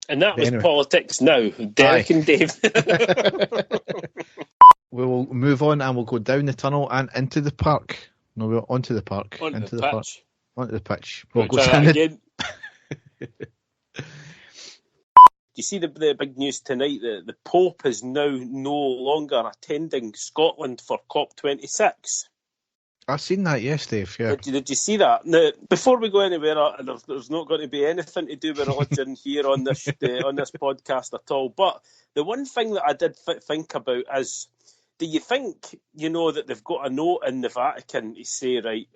And that was Anyway. politics now. Derek and Dave. We will move on and we'll go down the tunnel and into the park. No, we're onto the park. Onto the pitch. Park. Onto the pitch. We'll go try down that again. Do you see the big news tonight that the Pope is now no longer attending Scotland for COP26? I've seen that, yes, Dave. Yeah. Did you see that? Now, before we go anywhere, there's not going to be anything to do with religion here on this podcast at all. But the one thing that I did think about is, do you think, that they've got a note in the Vatican to say, right,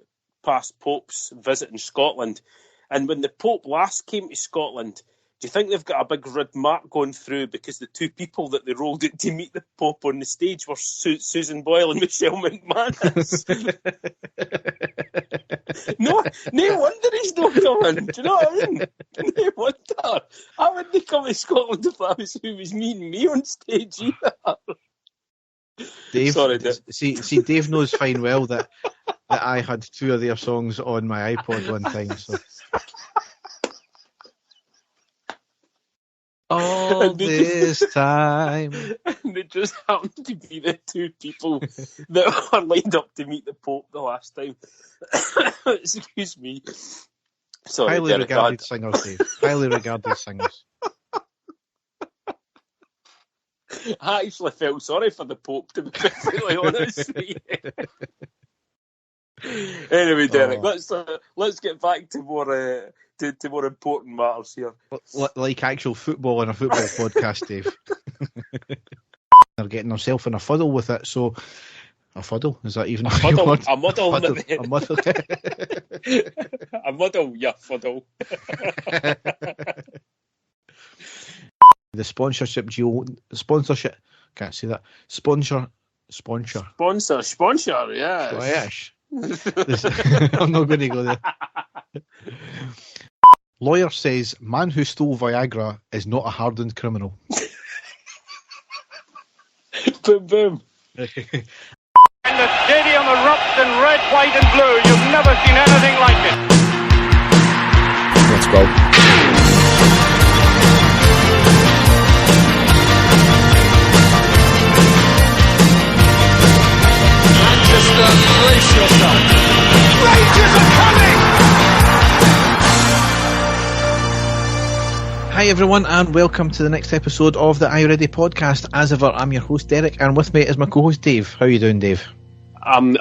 past popes visiting Scotland, and when the Pope last came to Scotland, do you think they've got a big red mark going through because the two people that they rolled out to meet the Pope on the stage were Susan Boyle and Michelle McManus? No wonder he's not coming. Do you know what I mean? No wonder. I wouldn't come to Scotland if that was who was meeting me on stage either. Dave, sorry, Dave. See, Dave knows fine well that I had two of their songs on my iPod one time. So. All this time. And it just happened to be the two people that were lined up to meet the Pope the last time. Excuse me. Sorry, highly Derek, regarded singers, Dave. Highly regarded singers. I actually felt sorry for the Pope, to be perfectly honest. Anyway, Derek, let's get back to more to more important matters here. Like actual football in a football podcast, Dave. They're getting themselves in a fuddle with it. So, a fuddle, is that even a muddle? word? A muddle. A muddle. A muddle, yeah, fuddle. The sponsorship, can't say that. Sponsor, yeah. Gosh. I'm not going to go there. Lawyer says man who stole Viagra is not a hardened criminal. Boom, boom. And the stadium erupts in red, white and blue. You've never seen anything like it. Let's go. Manchester, brace yourself. Rangers are coming! Hi everyone and welcome to the next episode of the Are You Ready podcast. As ever, I'm your host Derek and with me is my co-host Dave. How are you doing, Dave? I'm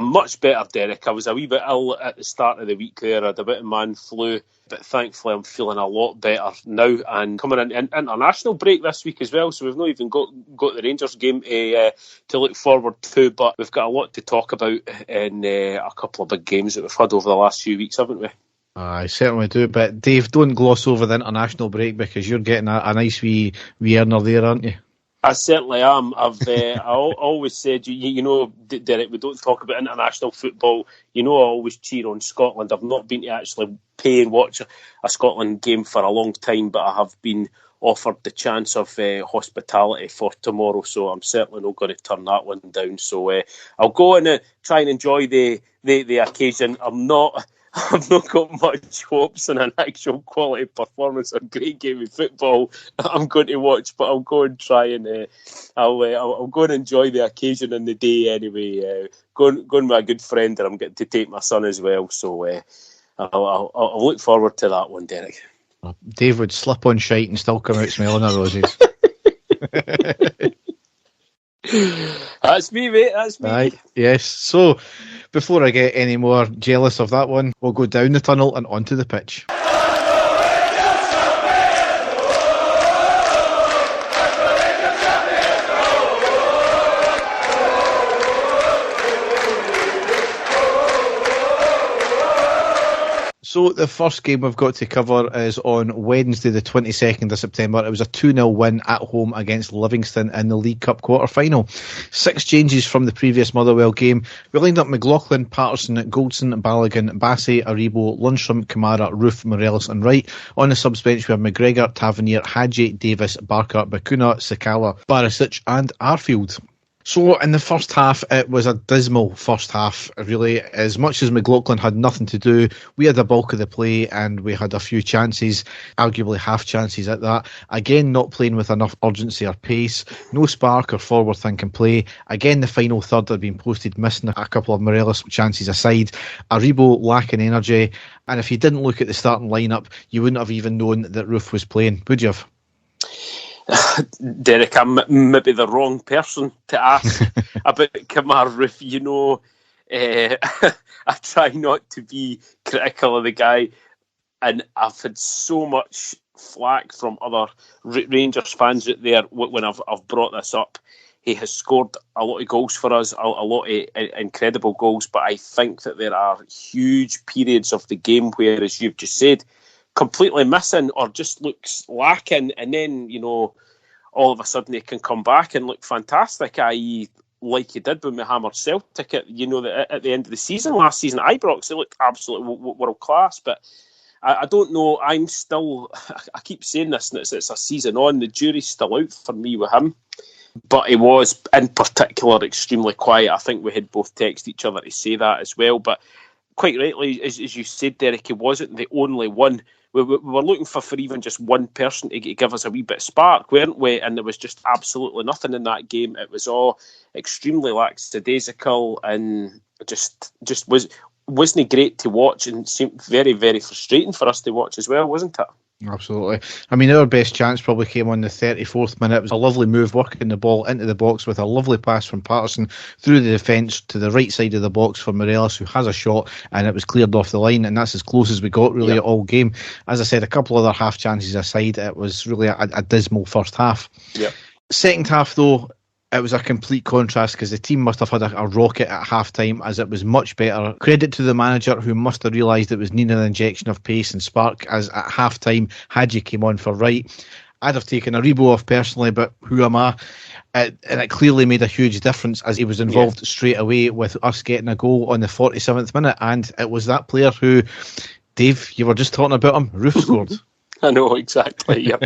much better, Derek. I was a wee bit ill at the start of the week there. I had a bit of man flu, but thankfully I'm feeling a lot better now. And coming in international break this week as well, so we've not even got the Rangers game to look forward to, but we've got a lot to talk about in a couple of big games that we've had over the last few weeks, haven't we? I certainly do, but Dave, don't gloss over the international break because you're getting a nice wee earner there, aren't you? I certainly am. I always said, you know, Derek, we don't talk about international football. You know, I always cheer on Scotland. I've not been to actually pay and watch a Scotland game for a long time, but I have been offered the chance of hospitality for tomorrow, so I'm certainly not going to turn that one down. So I'll go and try and enjoy the occasion. I've not got much hopes in an actual quality performance, a great game of football I'm going to watch, but I'll go and try and I'll go and enjoy the occasion and the day anyway. Going with a good friend, and I'm getting to take my son as well, so I'll look forward to that one, Derek. Dave would slip on shite and still come out smelling of roses. That's me, mate. That's me. Right, yes. So, before I get any more jealous of that one, we'll go down the tunnel and onto the pitch. So the first game we've got to cover is on Wednesday the 22nd of September. It was a 2-0 win at home against Livingston in the League Cup quarter-final. 6 changes from the previous Motherwell game. We lined up Mclaughlin, Patterson, Goldson, Balogun, Bassey, Aribo, Lundstrom, Kamara, Roof, Morelos and Wright. On the subs bench we have McGregor, Tavernier, Hadji, Davis, Barker, Bakuna, Sakala, Barisic and Arfield. So in the first half, it was a dismal first half, really. As much as Mclaughlin had nothing to do, we had the bulk of the play and we had a few chances, arguably half chances at that. Again, not playing with enough urgency or pace, no spark or forward thinking play. Again, the final third had been posted missing a couple of Morelos chances aside. Aribo lacking energy. And if you didn't look at the starting lineup, you wouldn't have even known that Roof was playing, would you have? Derek, I'm maybe the wrong person to ask about Kamar Roof. I try not to be critical of the guy, and I've had so much flack from other Rangers fans out there when I've brought this up. He has scored a lot of goals for us, a lot of incredible goals, but I think that there are huge periods of the game where, as you've just said, completely missing or just looks lacking, and then all of a sudden he can come back and look fantastic, i.e. like he did when we hammered Celtic at the end of the season last season at Ibrox. He looked absolutely world class, but I don't know. I'm still, I keep saying this, and it's a season on, the jury's still out for me with him. But he was, in particular, extremely quiet. I think we had both texted each other to say that as well. But quite rightly, as you said, Derek, he wasn't the only one. We were looking for even just one person to give us a wee bit of spark, weren't we? And there was just absolutely nothing in that game. It was all extremely lackadaisical and just wasn't great to watch, and seemed very, very frustrating for us to watch as well, wasn't it? Absolutely. I mean, our best chance probably came on the 34th minute. It was a lovely move, working the ball into the box with a lovely pass from Patterson through the defence to the right side of the box for Morelos, who has a shot, and it was cleared off the line, and that's as close as we got really all game. As I said, a couple other half chances aside, it was really a dismal first half. Yep. Second half, though, it was a complete contrast because the team must have had a rocket at half-time, as it was much better. Credit to the manager, who must have realised it was needing an injection of pace and spark, as at half-time, Hadji came on for right. I'd have taken Aribo off personally, but who am I? And it clearly made a huge difference, as he was involved straight away with us getting a goal on the 47th minute. And it was that player who, Dave, you were just talking about him, Roof scored. I know, exactly, yep.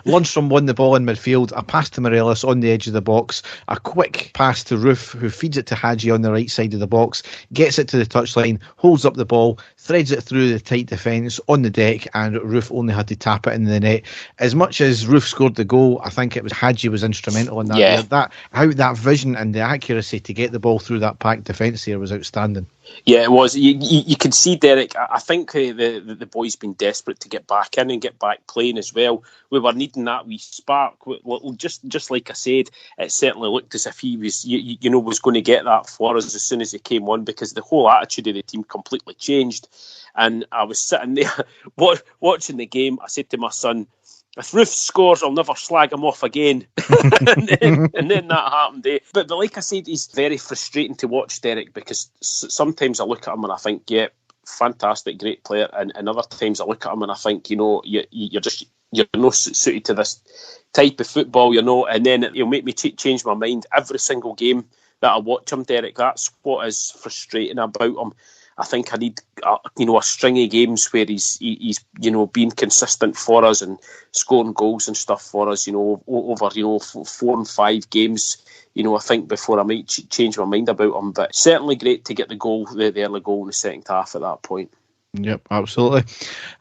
Lundstrom won the ball in midfield, a pass to Morelos on the edge of the box, a quick pass to Roof, who feeds it to Hadji on the right side of the box, gets it to the touchline, holds up the ball, threads it through the tight defence on the deck, and Roof only had to tap it in the net. As much as Roof scored the goal, I think it was Hadji was instrumental in that. Yeah. That vision and the accuracy to get the ball through that packed defence here was outstanding. Yeah, it was. You can see, Derek, I think the boys been desperate to get back in and get back playing as well. We were needing that wee spark. Just like I said, it certainly looked as if he was, was going to get that for us as soon as he came on, because the whole attitude of the team completely changed. And I was sitting there watching the game. I said to my son, if Roof scores, I'll never slag him off again. and then that happened. But like I said, he's very frustrating to watch, Derek, because sometimes I look at him and I think, yeah, fantastic, great player. And other times I look at him and I think, you're not suited to this type of football, and then it'll make me change my mind every single game that I watch him, Derek. That's what is frustrating about him. I think I need, a string of games where he's being consistent for us and scoring goals and stuff for us, over 4 and 5 games, I think, before I might change my mind about him. But certainly great to get the early goal in the second half at that point. Yep, absolutely.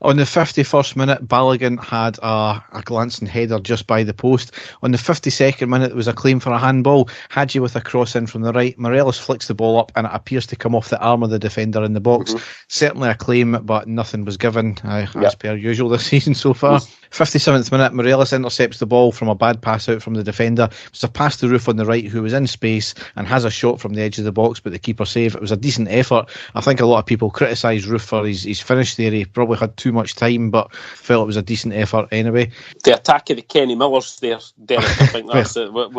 On the 51st minute, Balogun had a glancing header just by the post. On the 52nd minute, there was a claim for a handball. Hadji with a cross in from the right. Morelos flicks the ball up and it appears to come off the arm of the defender in the box. Mm-hmm. Certainly a claim, but nothing was given, as per usual this season so far. 57th minute, Morelos intercepts the ball from a bad pass out from the defender. It was a pass to Roof on the right, who was in space and has a shot from the edge of the box, but the keeper saved. It was a decent effort. I think a lot of people criticise Roof for his finish there. He probably had too much time, but felt it was a decent effort anyway. The attack of the Kenny Millers there, Derek, I think that's what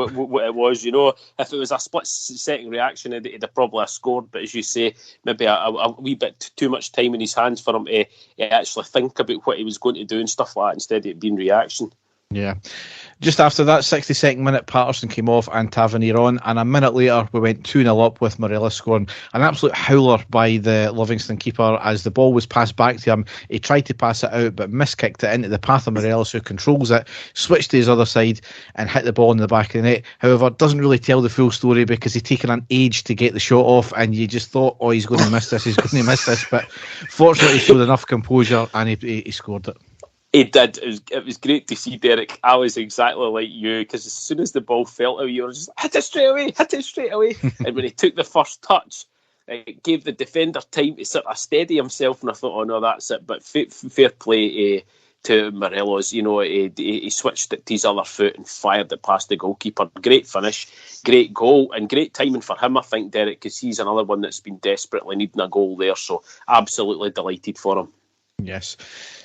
it was. If it was a split-second reaction, he'd have probably scored, but as you say, maybe a wee bit too much time in his hands for him to actually think about what he was going to do and stuff like that, instead of it being reaction. Yeah. Just after that, 62nd minute, Patterson came off and Tavernier on, and a minute later we went 2-0 up with Morelos scoring an absolute howler by the Livingston keeper as the ball was passed back to him. He tried to pass it out but miskicked it into the path of Morelos, who controls it, switched to his other side and hit the ball in the back of the net. However, it doesn't really tell the full story because he'd taken an age to get the shot off, and you just thought, oh, he's going to miss this, but fortunately he showed enough composure and he scored it. He did. It was great to see, Derek. I was exactly like you, because as soon as the ball fell out, you were just, hit it straight away. And when he took the first touch, it gave the defender time to sort of steady himself, and I thought, oh no, that's it. But fair play to Morelos. He switched it to his other foot and fired it past the goalkeeper. Great finish, great goal, and great timing for him, I think, Derek, because he's another one that's been desperately needing a goal there. So absolutely delighted for him. Yes.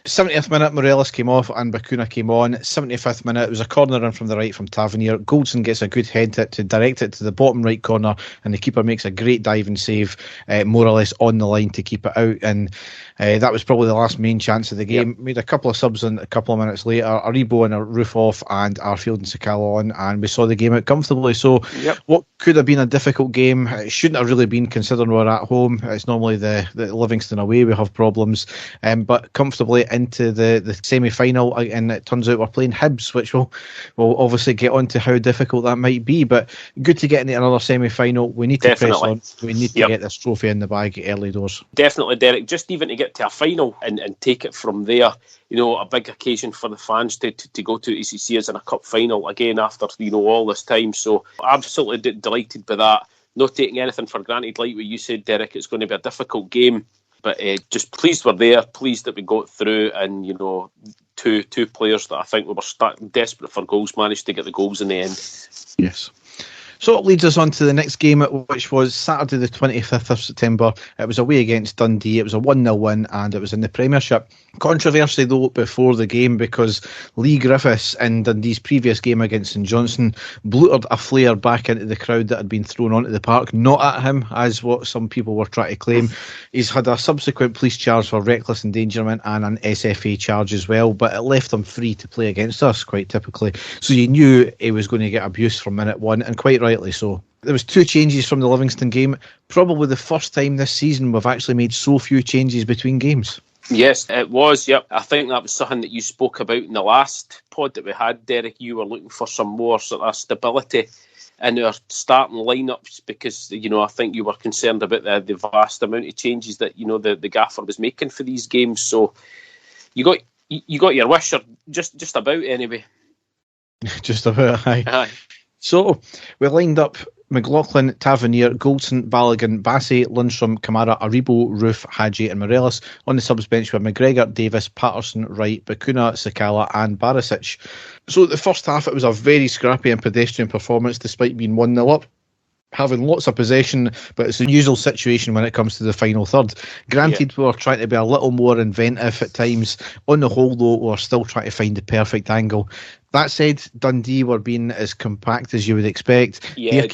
70th minute, Morelos came off and Bacuna came on. 75th minute, it was a corner in from the right from Tavernier. Goldson gets a good head to direct it to the bottom right corner, and the keeper makes a great diving save, more or less on the line to keep it out. And that was probably the last main chance of the game. Yep. Made a couple of subs in a couple of minutes later. Aribo and a roof off, and Arfield and Sakala on, and we saw the game out comfortably. So what could have been a difficult game, it shouldn't have really been, considering we're at home. It's normally the Livingston away we have problems, but comfortably into the semi-final, and it turns out we're playing Hibs, which we'll obviously get on to how difficult that might be, but good to get into another semi-final. We need to press on. We need to get this trophy in the bag early doors. Definitely, Derek. Just even to get to a final and take it from there, a big occasion for the fans to go to see us in a cup final again after all this time. So absolutely delighted by that. Not taking anything for granted, like what you said, Derek. It's going to be a difficult game, but just pleased we're there, pleased that we got through, and two players that I think we were desperate for goals managed to get the goals in the end. Yes. So it leads us on to the next game, which was Saturday the 25th of September. It was away against Dundee. It was a 1-0 win, and it was in the Premiership. Controversy, though, before the game, because Lee Griffiths, in Dundee's previous game against St Johnstone, blutered a flare back into the crowd that had been thrown onto the park, not at him, as what some people were trying to claim. He's had a subsequent police charge for reckless endangerment and an SFA charge as well, but it left him free to play against us, quite typically. So you knew he was going to get abuse from minute one, and quite rightly so. There was 2 changes from the Livingston game. Probably the first time this season we've actually made so few changes between games. Yes, it was. Yep, I think that was something that you spoke about in the last pod that we had, Derek. You were looking for some more sort of stability in our starting lineups because I think you were concerned about the vast amount of changes that the gaffer was making for these games. So you got your wish, or just about anyway. Just about, aye. So we lined up Mclaughlin, Tavernier, Goldson, Balogun, Bassey, Lundstrom, Kamara, Aribo, Roof, Hadji and Morelos. On the subs bench were McGregor, Davis, Patterson, Wright, Bacuna, Sakala and Barisic. So the first half, it was a very scrappy and pedestrian performance despite being 1-0 up, having lots of possession, but it's the usual situation when it comes to the final third. Granted, we were trying to be a little more inventive at times. On the whole, though, we were still trying to find the perfect angle. That said, Dundee were being as compact as you would expect. Yeah, their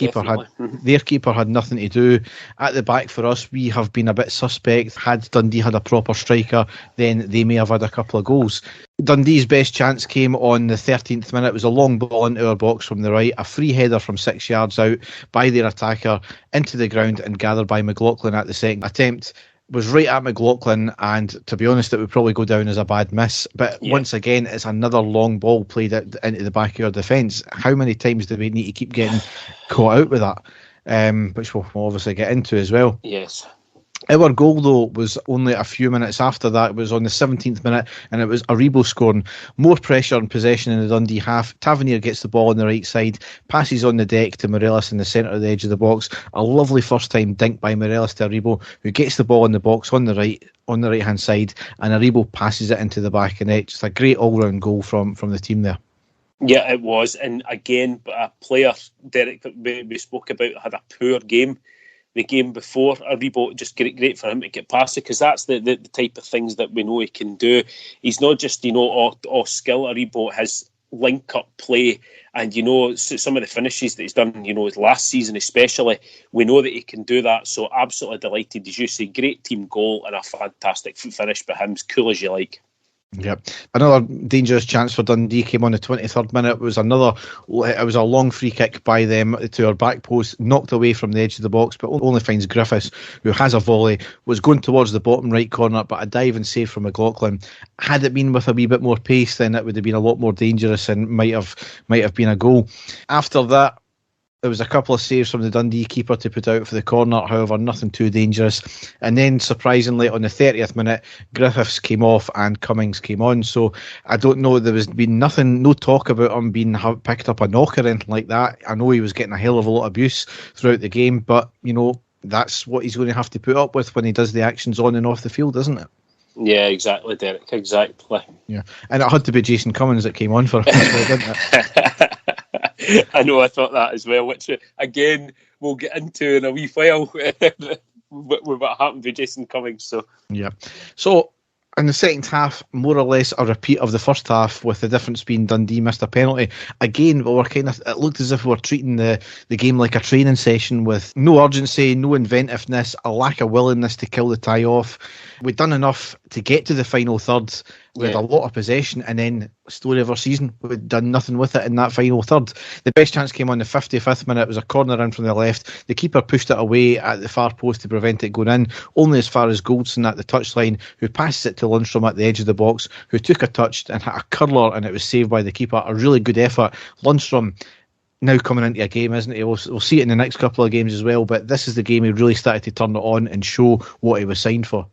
keeper had nothing to do. At the back for us, we have been a bit suspect. Had Dundee had a proper striker, then they may have had a couple of goals. Dundee's best chance came on the 13th minute. It was a long ball into our box from the right, a free header from 6 yards out by their attacker into the ground and gathered by Mclaughlin at the second attempt. Was right at Mclaughlin, and to be honest, it would probably go down as a bad miss. But once again, it's another long ball played into the back of your defence. How many times do we need to keep getting caught out with that? Which we'll obviously get into as well. Yes. Our goal, though, was only a few minutes after that. It was on the 17th minute, and it was Aribo scoring. More pressure and possession in the Dundee half. Tavernier gets the ball on the right side, passes on the deck to Morelos in the centre of the edge of the box. A lovely first-time dink by Morelos to Aribo, who gets the ball in the box on the right-hand side, and Aribo passes it into the back of the net. Just a great all-round goal from the team there. Yeah, it was. And again, a player, Derek, that we spoke about, had a poor game the game before. Aribo, just great for him to get past it, because that's the type of things that we know he can do. He's not just all skill. Aribo has link up play, and some of the finishes that he's done his last season especially, we know that he can do that. So absolutely delighted. As you say, great team goal and a fantastic finish by him, as cool as you like. Yep. Another dangerous chance for Dundee came on the 23rd minute. It was a long free kick by them to our back post, knocked away from the edge of the box, but only finds Griffiths, who has a volley, was going towards the bottom right corner, but a dive and save from McLaughlin. Had it been with a wee bit more pace, then it would have been a lot more dangerous and might have been a goal. After that, there was a couple of saves from the Dundee keeper to put out for the corner, however, nothing too dangerous. And then, surprisingly, on the 30th minute, Griffiths came off and Cummings came on. So I don't know, there was been no talk about him being picked up a knock or anything like that. I know he was getting a hell of a lot of abuse throughout the game, but, that's what he's going to have to put up with when he does the actions on and off the field, isn't it? Yeah, exactly, Derek, exactly. Yeah, and it had to be Jason Cummings that came on for him, didn't it? I know, I thought that as well, which, again, we'll get into in a wee while with what happened to Jason Cummings. So, yeah. So, in the second half, more or less a repeat of the first half, with the difference being Dundee missed a penalty. Again, it looked as if we were treating the game like a training session with no urgency, no inventiveness, a lack of willingness to kill the tie off. We'd done enough to get to the final third. We had a lot of possession, and then, story of our season, we'd done nothing with it in that final third. The best chance came on the 55th minute. It was a corner in from the left. The keeper pushed it away at the far post to prevent it going in, only as far as Goldson at the touchline, who passes it to Lundstrom at the edge of the box, who took a touch and hit a curler, and it was saved by the keeper. A really good effort. Lundstrom now coming into a game, isn't he? We'll see it in the next couple of games as well, but this is the game he really started to turn it on and show what he was signed for.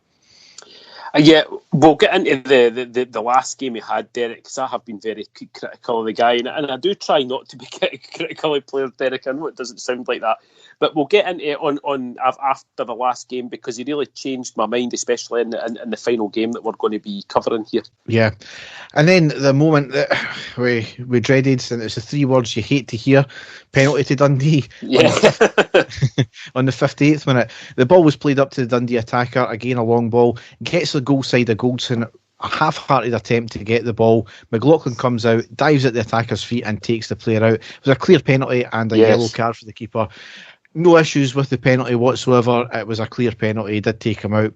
Yeah, we'll get into the last game he had, Derek, because I have been very critical of the guy, and I do try not to be critical of players, Derek. I know it doesn't sound like that, but we'll get into it on after the last game, because he really changed my mind, especially in the final game that we're going to be covering here. Yeah, and then the moment that we dreaded, and it's the three words you hate to hear: penalty to Dundee. Yeah. On the 58th minute, the ball was played up to the Dundee attacker, again a long ball, gets the goal side of Goldson, a half-hearted attempt to get the ball. McLaughlin comes out, dives at the attacker's feet and takes the player out. It was a clear penalty and a yellow card for the keeper. No issues with the penalty whatsoever. It was a clear penalty. He did take him out.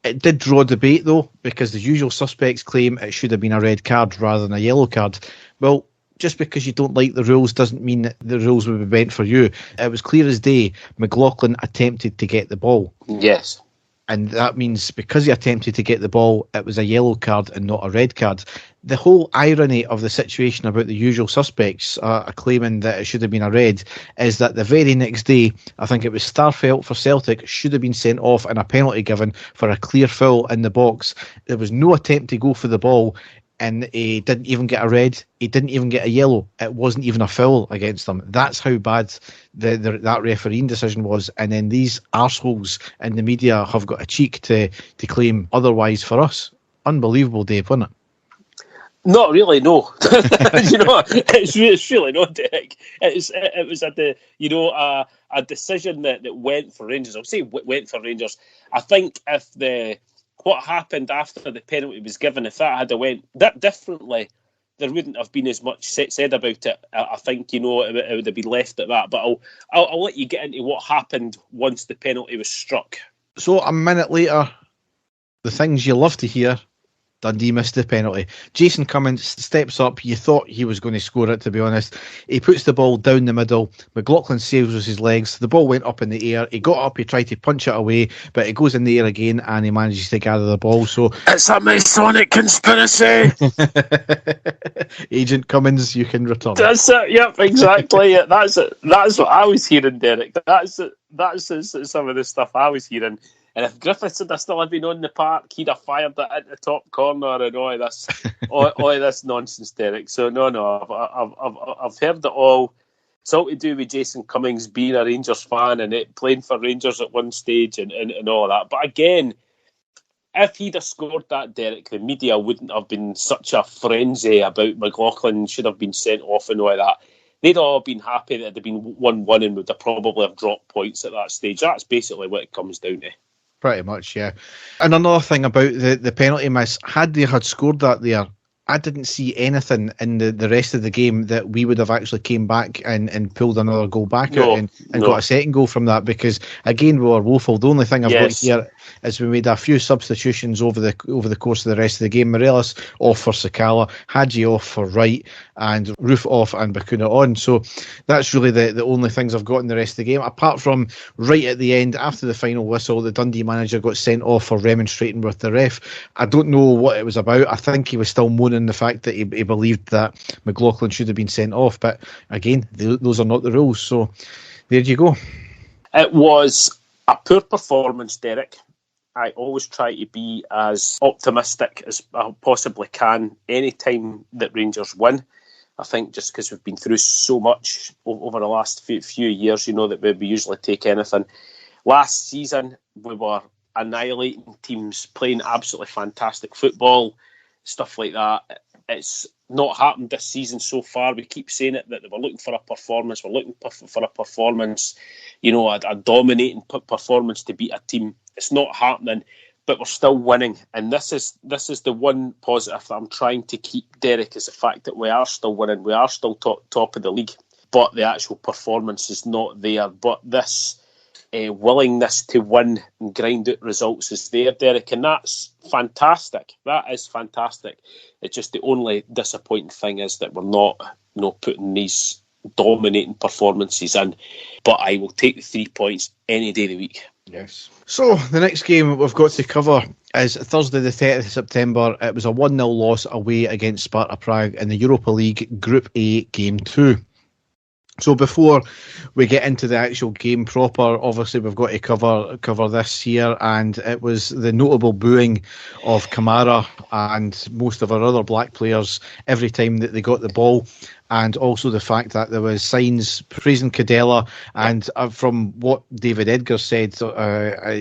It did draw debate though, because the usual suspects claim it should have been a red card rather than a yellow card. Well, just because you don't like the rules doesn't mean that the rules would be meant for you. It was clear as day. McLaughlin attempted to get the ball. Yes. And that means because he attempted to get the ball, it was a yellow card and not a red card. The whole irony of the situation about the usual suspects claiming that it should have been a red is that the very next day, I think it was Starfelt for Celtic, should have been sent off and a penalty given for a clear foul in the box. There was no attempt to go for the ball, and he didn't even get a red. He didn't even get a yellow. It wasn't even a foul against them. That's how bad that refereeing decision was. And then these arseholes in the media have got a cheek to claim otherwise for us. Unbelievable, Dave, wasn't it? Not really, no. It's really not, Derek. It was a decision that went for Rangers. I'll say went for Rangers. I think if what happened after the penalty was given, if that had went that differently, there wouldn't have been as much said about it. I think, it would have been left at that. But I'll let you get into what happened once the penalty was struck. So a minute later, the things you love to hear, Dundee missed the penalty. Jason Cummings steps up. You thought he was going to score it, to be honest. He puts the ball down the middle. McLaughlin saves with his legs. The ball went up in the air. He got up, he tried to punch it away, but it goes in the air again and he manages to gather the ball. So it's a Masonic conspiracy. Agent Cummings, you can return. That's it. Yep, exactly. That's it. That's what I was hearing, Derek. That's some of the stuff I was hearing. And if Griffiths had still been on the park, he'd have fired it at the top corner and all this nonsense, Derek. So no, I've heard it all. It's all to do with Jason Cummings being a Rangers fan and playing for Rangers at one stage and all that. But again, if he'd have scored that, Derek, the media wouldn't have been such a frenzy about McLaughlin should have been sent off and all that. They'd all been happy that it had been 1-1 and would have probably have dropped points at that stage. That's basically what it comes down to. Pretty much, yeah. And another thing about the penalty miss, had they had scored that there, I didn't see anything in the rest of the game that we would have actually came back and pulled another goal back out and got a second goal from that, because again we were woeful. The only thing I've got here is we made a few substitutions over the course of the rest of the game. Morelos off for Sakala, Hadji off for Wright, and Roof off and Bakuna on. So that's really the only things I've got in the rest of the game, apart from right at the end after the final whistle, the Dundee manager got sent off for remonstrating with the ref. I don't know what it was about. I think he was still moaning the fact that he believed that McLaughlin should have been sent off, but again, those are not the rules. So there you go. It was a poor performance, Derek. I always try to be as optimistic as I possibly can any time that Rangers win. I think just because we've been through so much over the last few years, that we usually take anything. Last season, we were annihilating teams, playing absolutely fantastic football, stuff like that. It's not happened this season so far. We keep saying it, that we're looking for a performance. We're looking for a performance, a dominating performance to beat a team. It's not happening, but we're still winning. And this is the one positive that I'm trying to keep, Derek, is the fact that we are still winning. We are still top of the league, but the actual performance is not there. But this willingness to win and grind out results is there, Derek, and that's fantastic. That is fantastic. It's just the only disappointing thing is that we're not putting these dominating performances in. But I will take the 3 points any day of the week. Yes. So the next game we've got to cover is Thursday the 30th of September. It was a 1-0 loss away against Sparta Prague in the Europa League Group A Game 2. So before we get into the actual game proper, obviously we've got to cover this here, and it was the notable booing of Kamara and most of our other black players every time that they got the ball, and also the fact that there was signs praising Cadella, and from what David Edgar said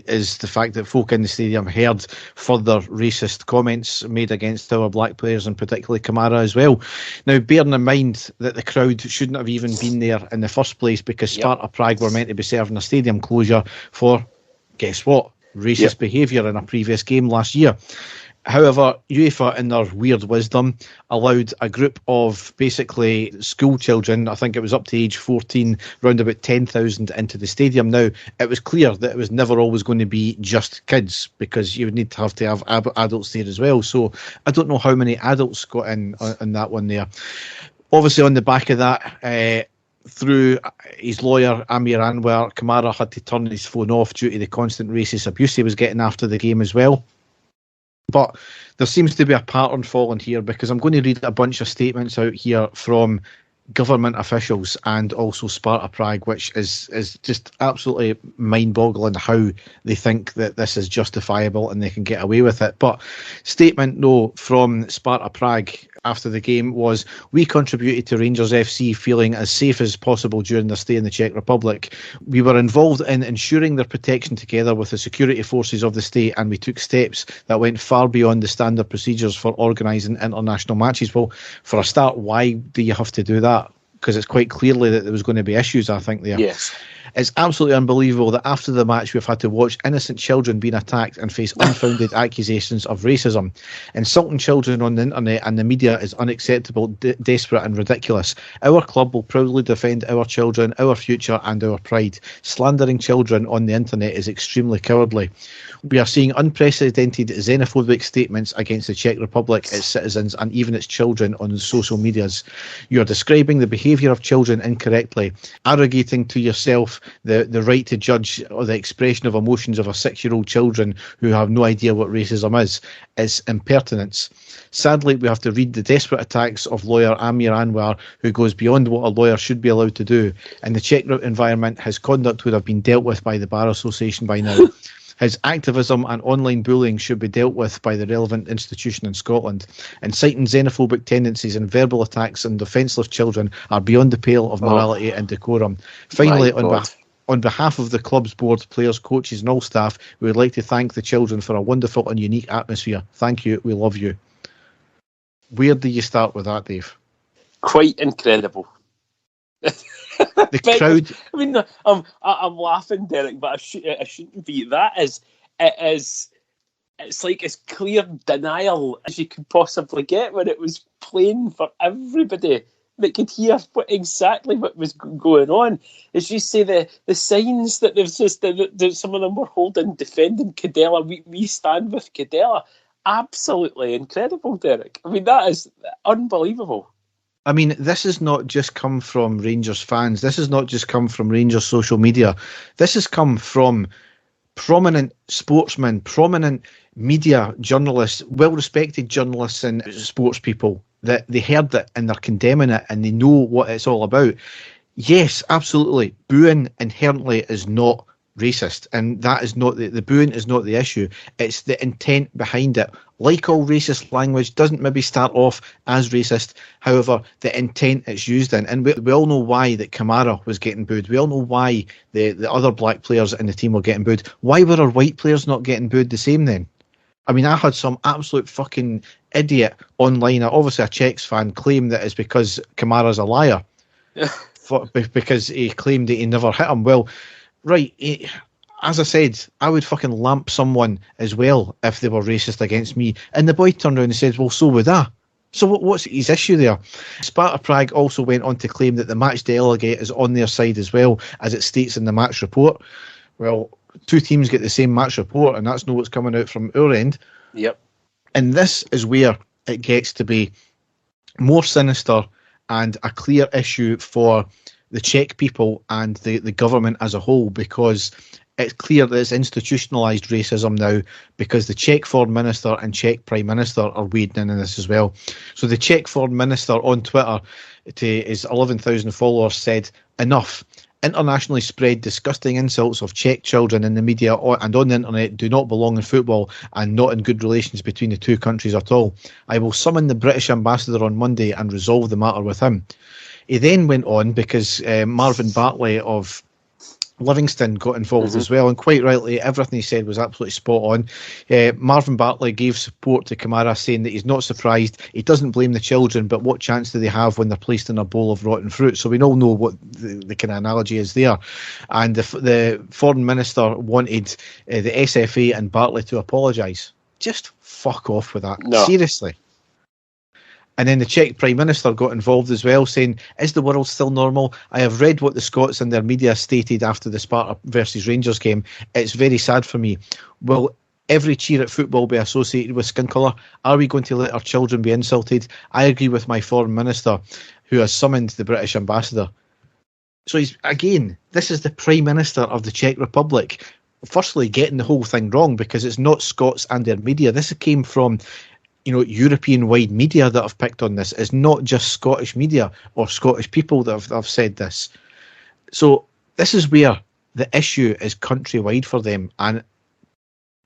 is the fact that folk in the stadium heard further racist comments made against our black players, and particularly Kamara as well. Now, bearing in mind that the crowd shouldn't have even been there in the first place, because Sparta Prague were meant to be serving a stadium closure for, guess what, racist behaviour in a previous game last year. However, UEFA, in their weird wisdom, allowed a group of basically school children, I think it was up to age 14, round about 10,000 into the stadium. Now, it was clear that it was never always going to be just kids, because you would need to have adults there as well. So I don't know how many adults got in on that one there. Obviously, on the back of that, through his lawyer, Amir Anwar, Kamara had to turn his phone off due to the constant racist abuse he was getting after the game as well. But there seems to be a pattern falling here, because I'm going to read a bunch of statements out here from government officials and also Sparta Prague, which is just absolutely mind-boggling how they think that this is justifiable and they can get away with it. But statement from Sparta Prague after the game was, "We contributed to Rangers FC feeling as safe as possible during their stay in the Czech Republic. We were involved in ensuring their protection together with the security forces of the state, and we took steps that went far beyond the standard procedures for organising international matches." Well, for a start, why do you have to do that? Because it's quite clearly that there was going to be issues, I think, there. Yes. It's absolutely unbelievable that after the match we've had to watch innocent children being attacked and face unfounded accusations of racism. Insulting children on the internet and the media is unacceptable, desperate and ridiculous. Our club will proudly defend our children, our future and our pride. Slandering children on the internet is extremely cowardly. We are seeing unprecedented xenophobic statements against the Czech Republic, its citizens and even its children on social medias. You are describing the behaviour of children incorrectly, arrogating to yourself the right to judge or the expression of emotions of a 6-year-old children who have no idea what racism is impertinence. Sadly, we have to read the desperate attacks of lawyer Amir Anwar, who goes beyond what a lawyer should be allowed to do. In the Czech environment, his conduct would have been dealt with by the Bar Association by now. His activism and online bullying should be dealt with by the relevant institution in Scotland. Inciting xenophobic tendencies and verbal attacks on defenceless children are beyond the pale of morality and decorum. Finally, on behalf of the club's board, players, coaches and all staff, we would like to thank the children for a wonderful and unique atmosphere. Thank you. We love you. Where do you start with that, Dave? Quite incredible. The crowd. I mean, I'm laughing, Derek, but I shouldn't be. It is it's like as clear denial as you could possibly get when it was plain for everybody that could hear exactly what was going on. As you say, the signs that there's just that some of them were holding, defending Cadella. We stand with Cadella. Absolutely incredible, Derek. I mean, that is unbelievable. I mean, this has not just come from Rangers fans. This has not just come from Rangers social media. This has come from prominent sportsmen, prominent media journalists, well-respected journalists and sports people, that they heard it and they're condemning it and they know what it's all about. Yes, absolutely. Booing inherently is not racist, and that is not the booing is not the issue. It's the intent behind it. Like all racist language, doesn't maybe start off as racist. However, the intent it's used in, and we all know why that Kamara was getting booed. We all know why the other black players in the team were getting booed. Why were our white players not getting booed the same then? I mean, I had some absolute fucking idiot online, obviously a Czechs fan, claim that it's because Kamara's a liar. Because he claimed that he never hit him. Well, right, as I said, I would fucking lamp someone as well if they were racist against me. And the boy turned around and said, well, so would I. So what's his issue there? Sparta Prague also went on to claim that the match delegate is on their side as well, as it states in the match report. Well, two teams get the same match report, and that's not what's coming out from our end. Yep. And this is where it gets to be more sinister and a clear issue for the Czech people and the government as a whole, because it's clear that it's institutionalised racism now, because the Czech Foreign Minister and Czech Prime Minister are wading in this as well. So the Czech Foreign Minister on Twitter, to his 11,000 followers, said, "Enough. Internationally spread disgusting insults of Czech children in the media and on the internet do not belong in football and not in good relations between the two countries at all. I will summon the British ambassador on Monday and resolve the matter with him." He then went on, because Marvin Bartley of Livingston got involved as well, and quite rightly, everything he said was absolutely spot on. Marvin Bartley gave support to Kamara, saying that he's not surprised, he doesn't blame the children, but what chance do they have when they're placed in a bowl of rotten fruit? So we all know what the kind of analogy is there. And the foreign minister wanted the SFA and Bartley to apologise. Just fuck off with that. No. Seriously. And then the Czech Prime Minister got involved as well, saying, "Is the world still normal? I have read what the Scots and their media stated after the Sparta versus Rangers game. It's very sad for me. Will every cheer at football be associated with skin colour? Are we going to let our children be insulted? I agree with my Foreign Minister, who has summoned the British ambassador." So this is the Prime Minister of the Czech Republic, firstly getting the whole thing wrong, because it's not Scots and their media. This came from European-wide media that have picked on this. It's not just Scottish media or Scottish people that have said this. So this is where the issue is countrywide for them. And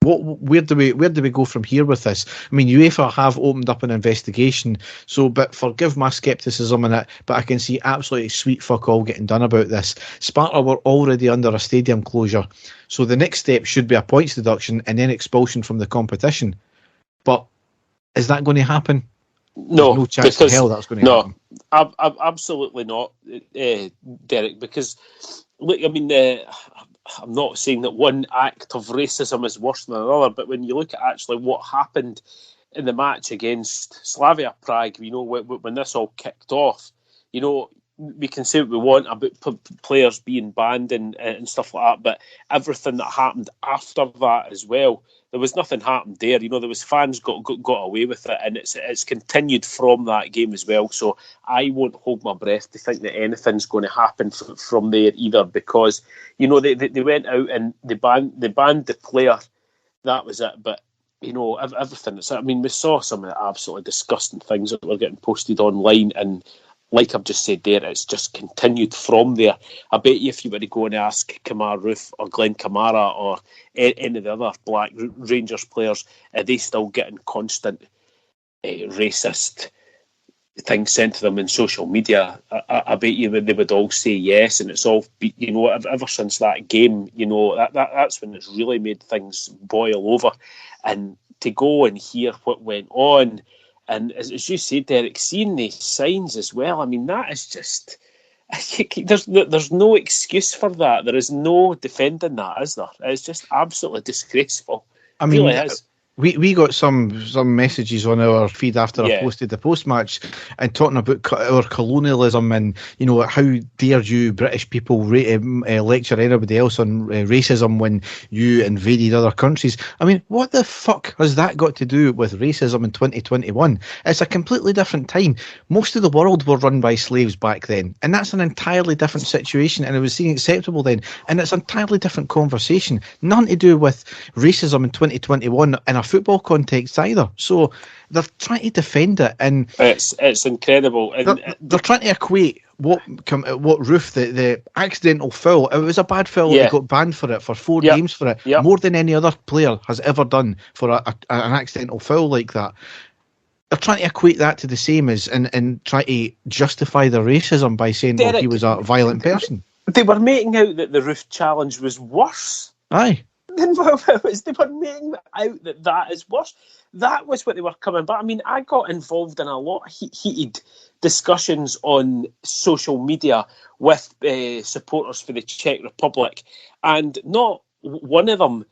where do we go from here with this? I mean, UEFA have opened up an investigation. But forgive my scepticism in it, but I can see absolutely sweet fuck all getting done about this. Sparta were already under a stadium closure, so the next step should be a points deduction and then expulsion from the competition. But is that going to happen? No, there's no chance in hell that's going to happen. No, absolutely not, Derek. Because look, I mean, I'm not saying that one act of racism is worse than another, but when you look at actually what happened in the match against Slavia Prague, when this all kicked off, we can say what we want about players being banned and stuff like that, but everything that happened after that as well, there was nothing happened there. There was fans got away with it, and it's continued from that game as well. So I won't hold my breath to think that anything's going to happen from there either, because they went out and they banned the player. That was it. But everything. We saw some of the absolutely disgusting things that were getting posted online, and like I've just said there, it's just continued from there. I bet you if you were to go and ask Kamar Roof or Glenn Kamara or any of the other Black Rangers players, are they still getting constant racist things sent to them in social media? I bet you they would all say yes, and it's all, ever since that game, that's when it's really made things boil over. And to go and hear what went on, and as you said, Derek, seeing the signs as well, I mean, that is just... There's no excuse for that. There is no defending that, is there? It's just absolutely disgraceful. I mean, it really is. We got some messages on our feed after I posted the post-match and talking about our colonialism and, you know, how dare you British people lecture anybody else on racism when you invaded other countries. I mean, what the fuck has that got to do with racism in 2021? It's a completely different time. Most of the world were run by slaves back then, and that's an entirely different situation, and it was seen acceptable then, and it's an entirely different conversation. Nothing to do with racism in 2021 in a football context either. So they're trying to defend it, and it's incredible. And they're trying to equate what Roof, the accidental foul. It was a bad foul. He got banned for it for 4 games for it, more than any other player has ever done for an accidental foul like that. They're trying to equate that to the same as and try to justify the racism by saying, Derek, well, he was a violent person. They were making out that the Roof challenge was worse. Aye. Then what it was, they were making out that is worse. That was what they were coming back. I mean, I got involved in a lot of heated discussions on social media with supporters for the Czech Republic, and not one of them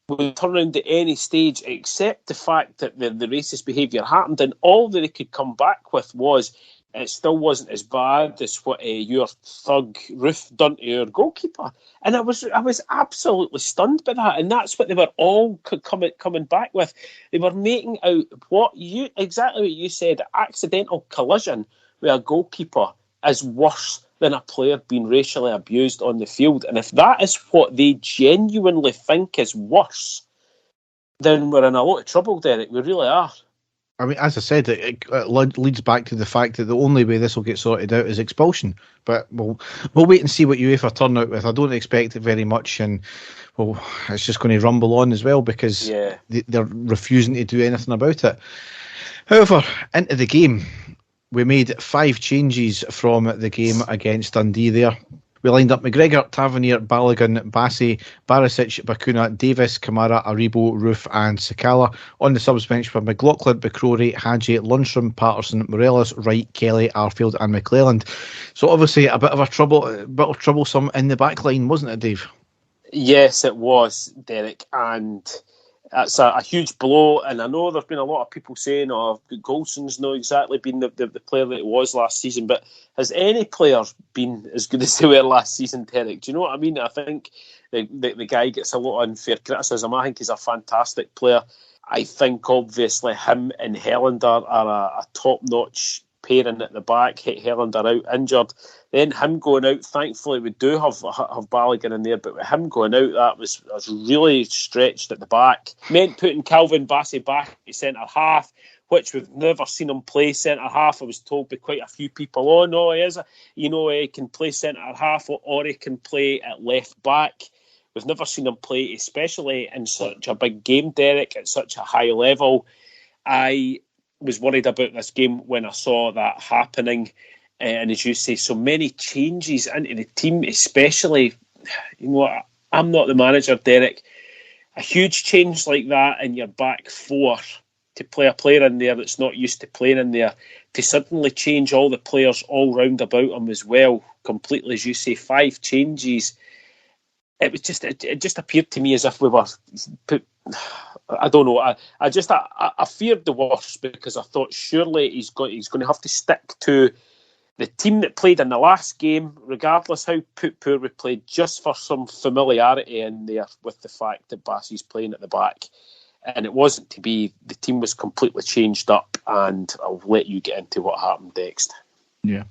would turn around at any stage except the fact that the racist behaviour happened, and all that they could come back with was it still wasn't as bad as what your thug Roof done to your goalkeeper. And I was absolutely stunned by that, and that's what they were all coming back with. They were making out exactly what you said, accidental collision with a goalkeeper is worse than a player being racially abused on the field. And if that is what they genuinely think is worse, then we're in a lot of trouble, Derek. We really are. I mean, as I said, it leads back to the fact that the only way this will get sorted out is expulsion. But we'll wait and see what UEFA turn out with. I don't expect it very much, and well, it's just going to rumble on as well because they're refusing to do anything about it. However, into the game, we made 5 changes from the game against Dundee there. We lined up McGregor, Tavernier, Balogun, Bassey, Barisic, Bacuna, Davis, Kamara, Aribo, Roof and Sakala. On the subs bench were McLaughlin, McCrory, Hadji, Lundstrom, Patterson, Morelos, Wright, Kelly, Arfield and Mclaughlin. So obviously a bit of troublesome in the back line, wasn't it, Dave? Yes, it was, Derek, and that's a huge blow. And I know there's been a lot of people saying, Golson's not exactly been the player that he was last season, but has any player been as good as they were last season, Derek? Do you know what I mean? I think the guy gets a lot of unfair criticism. I think he's a fantastic player. I think obviously him and Helander are a top-notch pairing at the back. Helander out injured. Then him going out, thankfully we do have Balogun in there, but with him going out, that was really stretched at the back. Meant putting Calvin Bassey back at centre half, which we've never seen him play centre half. I was told by quite a few people, he can play centre half or he can play at left back. We've never seen him play, especially in such a big game, Derek, at such a high level. I was worried about this game when I saw that happening. And as you say, so many changes into the team, especially, I'm not the manager, Derek. A huge change like that in your back four to play a player in there that's not used to playing in there, to suddenly change all the players all round about him as well, completely, as you say, 5 changes. It was it just appeared to me as if we were put. I don't know. I feared the worst because I thought surely he's going to have to stick to the team that played in the last game, regardless how poor we played, just for some familiarity in there with the fact that Bassey's playing at the back. And it wasn't to be. The team was completely changed up, and I'll let you get into what happened next. Yeah.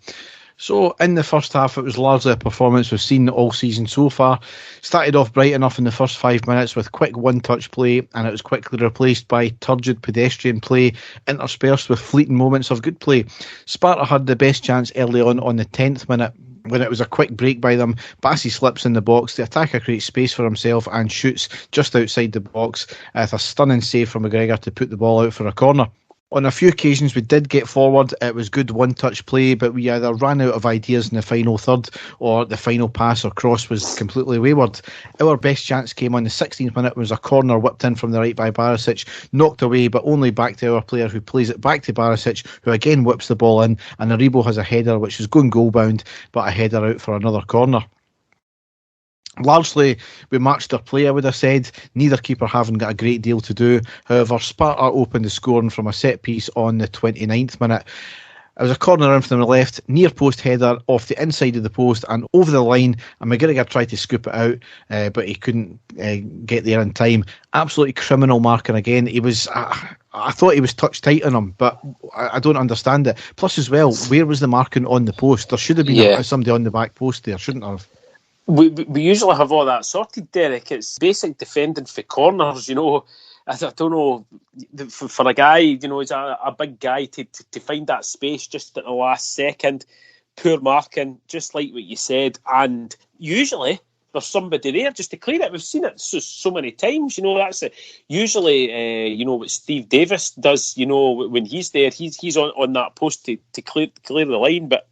So in the first half, it was largely a performance we've seen all season so far. Started off bright enough in the first 5 minutes with quick one-touch play, and it was quickly replaced by turgid pedestrian play, interspersed with fleeting moments of good play. Sparta had the best chance early on the 10th minute, when it was a quick break by them. Bassey slips in the box, the attacker creates space for himself and shoots just outside the box with a stunning save from McGregor to put the ball out for a corner. On a few occasions we did get forward, it was good one-touch play, but we either ran out of ideas in the final third or the final pass or cross was completely wayward. Our best chance came on the 16th minute, was a corner whipped in from the right by Barisic, knocked away but only back to our player who plays it back to Barisic, who again whips the ball in, and Aribo has a header which was going goal bound, but a header out for another corner. Largely, we matched their play, I would have said. Neither keeper having got a great deal to do. However, Sparta opened the scoring from a set piece on the 29th minute. It was a corner in from the left, near post header off the inside of the post and over the line. And McGregor tried to scoop it out, but he couldn't get there in time. Absolutely criminal marking again. He was, I thought he was touch tight on him, but I don't understand it. Plus, as well, where was the marking on the post? There should have been somebody on the back post there, shouldn't there have? We usually have all that sorted, Derek. It's basic defending for corners, I don't know, for a guy, he's a big guy to find that space just at the last second. Poor marking, just like what you said. And usually there's somebody there just to clear it. We've seen it so many times. That's it. Usually, what Steve Davis does, when he's there, he's on that post to clear the line. But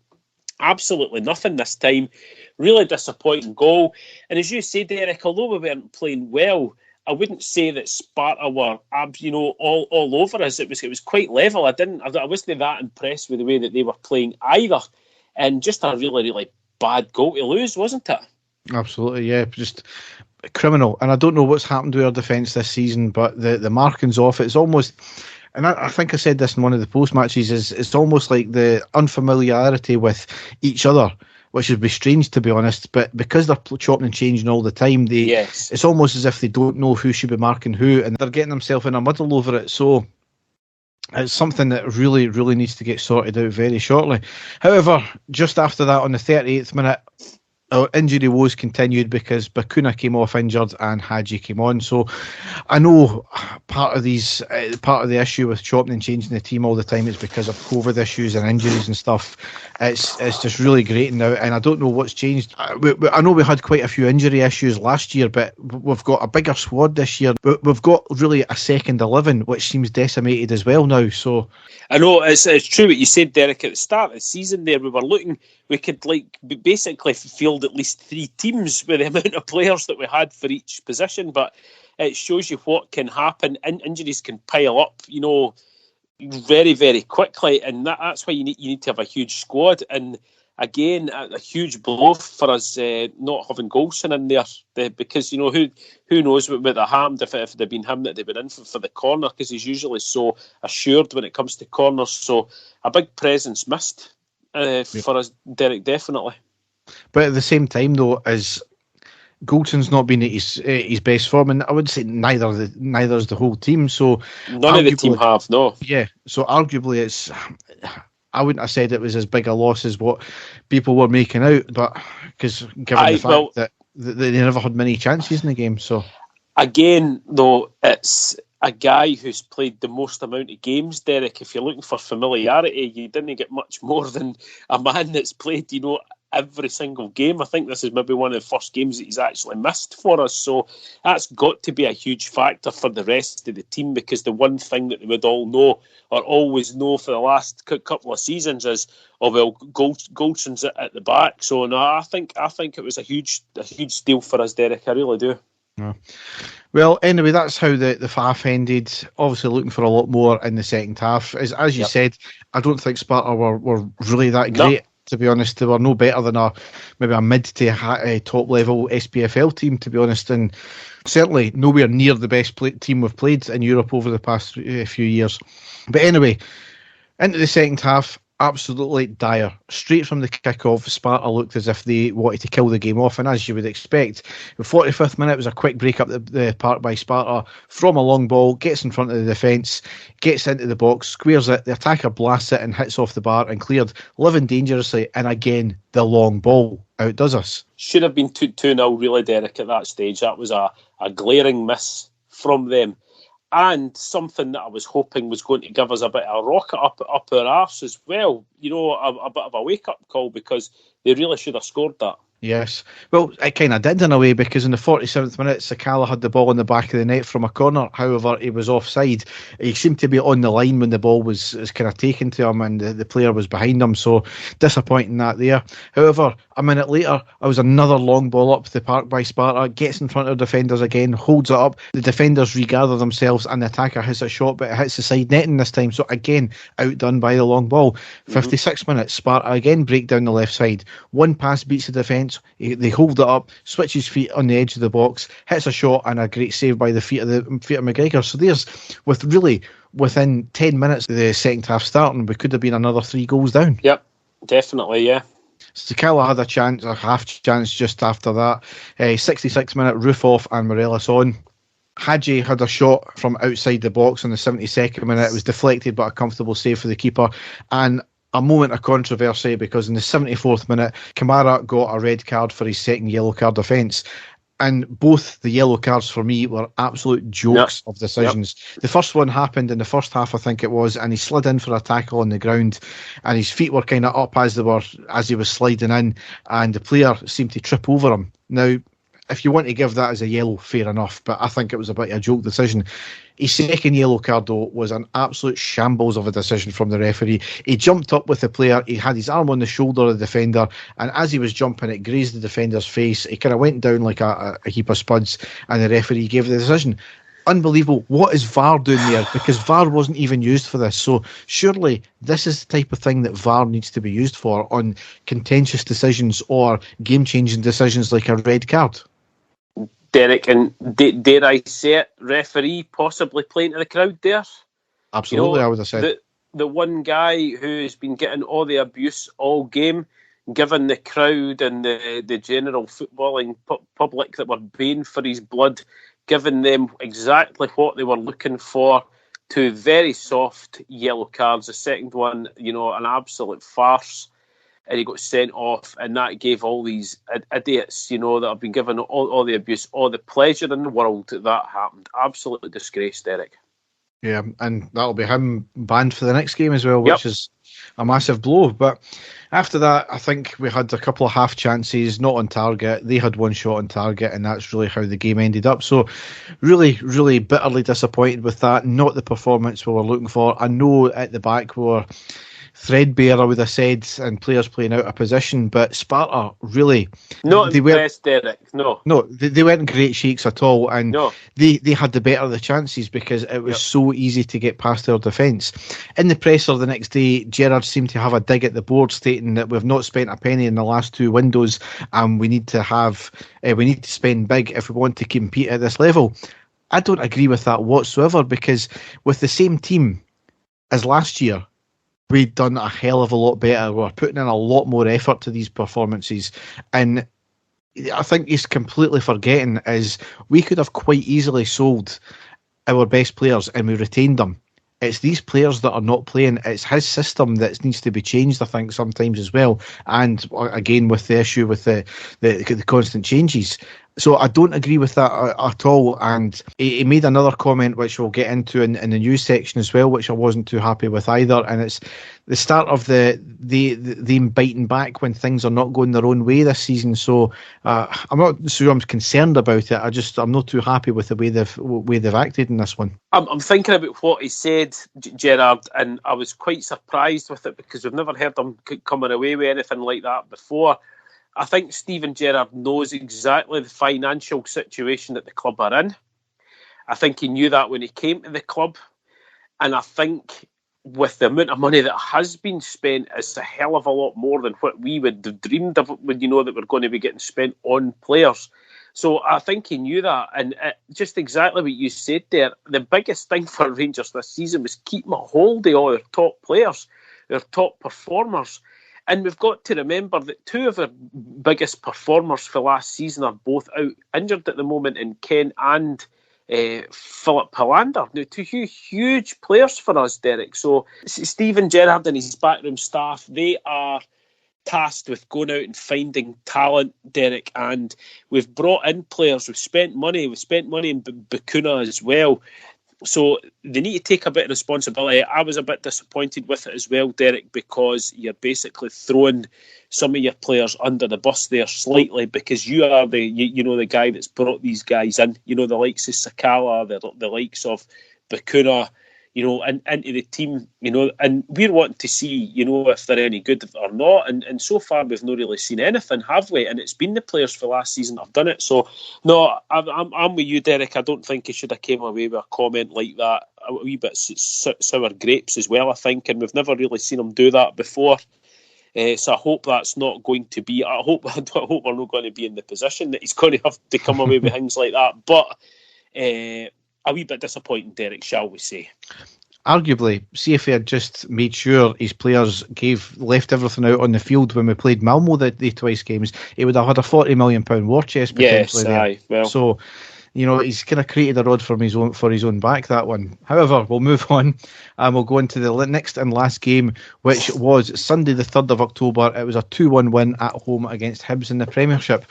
absolutely nothing this time. Really disappointing goal. And as you say, Derek, although we weren't playing well, I wouldn't say that Sparta were, all over us. It was quite level. I wasn't that impressed with the way that they were playing either, and just a really, really bad goal to lose, wasn't it? Absolutely, yeah, just criminal. And I don't know what's happened to our defence this season, but the marking's off. It's almost, and I think I said this in one of the post matches, is it's almost like the unfamiliarity with each other, which would be strange, to be honest, but because they're chopping and changing all the time, it's almost as if they don't know who should be marking who, and they're getting themselves in a muddle over it. So it's something that really, really needs to get sorted out very shortly. However, just after that, on the 38th minute, our injury woes continued because Bakuna came off injured and Hadji came on. So I know part of the issue with chopping and changing the team all the time is because of COVID issues and injuries and stuff. It's just really grating now, and I don't know what's changed. I know we had quite a few injury issues last year, but we've got a bigger squad this year. We've got really a second 11, which seems decimated as well now. So I know it's true what you said, Derek. At the start of the season there, we could basically field at least 3 teams with the amount of players that we had for each position, but it shows you what can happen. Injuries can pile up, very, very quickly, and that's why you need to have a huge squad. And again, a huge blow for us not having Golson in there, because who knows what would have happened if it had been him that they'd been in for the corner, because he's usually so assured when it comes to corners. So a big presence missed for us, Derek, definitely. But at the same time, though, as Goldson's not been at his best form, and I would say neither's the whole team. So none of the team have, no. Yeah, so arguably I wouldn't have said it was as big a loss as what people were making out, but because given the fact that they never had many chances in the game. So again, though, it's a guy who's played the most amount of games, Derek. If you're looking for familiarity, you didn't get much more than a man that's played, every single game. I think this is maybe one of the first games that he's actually missed for us. So that's got to be a huge factor for the rest of the team, because the one thing that they would all know, or always know for the last couple of seasons, is, Goldson's at the back. So no, I think it was a huge deal for us, Derek. I really do. Yeah. Well, anyway, that's how the FAF ended. Obviously looking for a lot more in the second half. As you said, I don't think Sparta were really that great. No. To be honest, they were no better than maybe a mid to top level SPFL team, to be honest, and certainly nowhere near the best team we've played in Europe over the past few years. But anyway, into the second half, absolutely dire. Straight from the kick-off, Sparta looked as if they wanted to kill the game off, and as you would expect, the 45th minute was a quick break up the park by Sparta from a long ball, gets in front of the defence, gets into the box, squares it, the attacker blasts it and hits off the bar and cleared, living dangerously, and again, the long ball outdoes us. Should have been 2-0 really, Derek, at that stage. That was a glaring miss from them. And something that I was hoping was going to give us a bit of a rocket up our arse as well. A bit of a wake-up call, because they really should have scored that. Yes. Well, it kind of did in a way, because in the 47th minute, Sakala had the ball in the back of the net from a corner. However, he was offside. He seemed to be on the line when the ball was kind of taken to him, and the player was behind him. So disappointing that there. However, a minute later, there was another long ball up the park by Sparta. Gets in front of defenders again, holds it up. The defenders regather themselves, and the attacker hits a shot, but it hits the side netting this time. So again, outdone by the long ball. 56 minutes, Sparta again break down the left side. One pass beats the defence. defence. They hold it up, switches feet on the edge of the box, hits a shot, and a great save by the feet of McGregor. So within 10 minutes of the second half starting, we could have been another 3 goals down. Yep, definitely, yeah. Sakala had a half chance just after that. 66-minute roof off and Morelos on. Hadji had a shot from outside the box in the 72nd minute. It was deflected, but a comfortable save for the keeper. And a moment of controversy because in the 74th minute, Kamara got a red card for his second yellow card offence. And both the yellow cards for me were absolute jokes of decisions. Yep. The first one happened in the first half, I think it was, and he slid in for a tackle on the ground, and his feet were kind of up as he was sliding in, and the player seemed to trip over him. Now, if you want to give that as a yellow, fair enough, but I think it was a bit of a joke decision. His second yellow card, though, was an absolute shambles of a decision from the referee. He jumped up with the player, he had his arm on the shoulder of the defender, and as he was jumping, it grazed the defender's face. He kind of went down like a heap of spuds, and the referee gave the decision. Unbelievable. What is VAR doing there? Because VAR wasn't even used for this. So surely this is the type of thing that VAR needs to be used for on contentious decisions or game-changing decisions like a red card. Derek, and dare I say it, referee possibly playing to the crowd there? Absolutely, I would have said. The one guy who's been getting all the abuse all game, given the crowd and the general footballing public that were baying for his blood, giving them exactly what they were looking for, 2 very soft yellow cards. The second one, an absolute farce. And he got sent off, and that gave all these idiots, that have been given all the abuse, all the pleasure in the world that happened. Absolutely disgrace, Derek. Yeah, and that'll be him banned for the next game as well, which is a massive blow. But after that, I think we had a couple of half chances, not on target. They had 1 shot on target, and that's really how the game ended up. So really, really bitterly disappointed with that. Not the performance we were looking for. I know at the back we were threadbare, I would have said, and players playing out of position, but Sparta really not impressed, Derek. No, they weren't great shakes at all, and they had the better of the chances because it was so easy to get past their defence. In the presser the next day, Gerrard seemed to have a dig at the board, stating that we've not spent a penny in the last 2 windows, and we need to spend big if we want to compete at this level. I don't agree with that whatsoever, because with the same team as last year, we'd done a hell of a lot better. We're putting in a lot more effort to these performances. And I think he's completely forgetting is we could have quite easily sold our best players and we retained them. It's these players that are not playing. It's his system that needs to be changed, I think, sometimes as well. And again, with the issue with the constant changes. So I don't agree with that at all. And he made another comment, which we'll get into in the news section as well, which I wasn't too happy with either. And it's the start of them biting back when things are not going their own way this season. So I'm not sure I'm concerned about it. I'm not too happy with the way they've acted in this one. I'm thinking about what he said, Gerrard, and I was quite surprised with it because we've never heard him coming away with anything like that before. I think Steven Gerrard knows exactly the financial situation that the club are in. I think he knew that when he came to the club. And I think with the amount of money that has been spent, it's a hell of a lot more than what we would have dreamed of when that we're going to be getting spent on players. So I think he knew that. And just exactly what you said there, the biggest thing for Rangers this season was keeping a hold of all their top players, their top performers. And we've got to remember that 2 of our biggest performers for last season are both out injured at the moment in Ken and Philip Helander. Now, 2 huge players for us, Derek. So Steven Gerrard and his backroom staff, they are tasked with going out and finding talent, Derek. And we've brought in players. We've spent money in Bacuna as well. So they need to take a bit of responsibility. I was a bit disappointed with it as well, Derek, because you're basically throwing some of your players under the bus there slightly because you are the guy that's brought these guys in. The likes of Sakala, the likes of Bacuna, and into the team, and we're wanting to see, if they're any good or not. And so far, we've not really seen anything, have we? And it's been the players for last season that have done it. So, no, I'm with you, Derek. I don't think he should have came away with a comment like that. A wee bit sour grapes as well, I think. And we've never really seen him do that before. So I hope that's not going to be. I hope we're not going to be in the position that he's going to have to come away with things like that. But a wee bit disappointing, Derek, shall we say? Arguably, see if he had just made sure his players left everything out on the field when we played Malmo the twice games, he would have had a £40 million war chest potentially there. Aye, well. So, he's kind of created a rod for his own back, that one. However, we'll move on and we'll go into the next and last game, which was Sunday the 3rd of October. It was a 2-1 win at home against Hibs in the Premiership.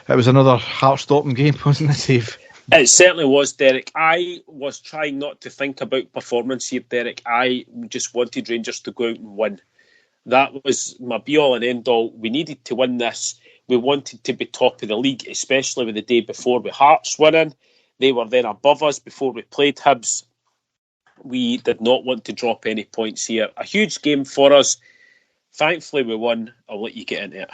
It was another heart-stopping game, wasn't it, Dave? It certainly was, Derek. I was trying not to think about performance here, Derek. I just wanted Rangers to go out and win. That was my be-all and end-all. We needed to win this. We wanted to be top of the league, especially with the day before with Hearts winning. They were then above us before we played Hibs. We did not want to drop any points here. A huge game for us. Thankfully, we won. I'll let you get into it.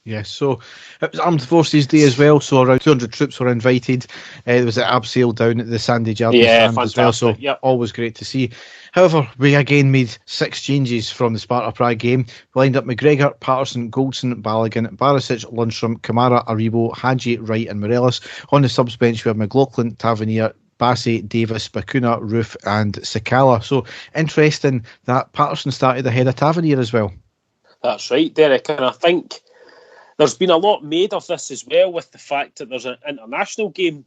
Yes, so it was Armed Forces Day as well, so around 200 troops were invited. There was an abseil down at the Sandy Jardine stand as well, so always great to see. However, we again made 6 changes from the Sparta Prague game. We lined up McGregor, Patterson, Goldson, Balogun, Barisic, Lundstrom, Kamara, Aribo, Hadji, Wright and Morelos. On the subs bench we have McLaughlin, Tavernier, Bassey, Davis, Bacuna, Roof and Sakala. So interesting that Patterson started ahead of Tavernier as well. That's right, Derek, and I think there's been a lot made of this as well with the fact that there's an international game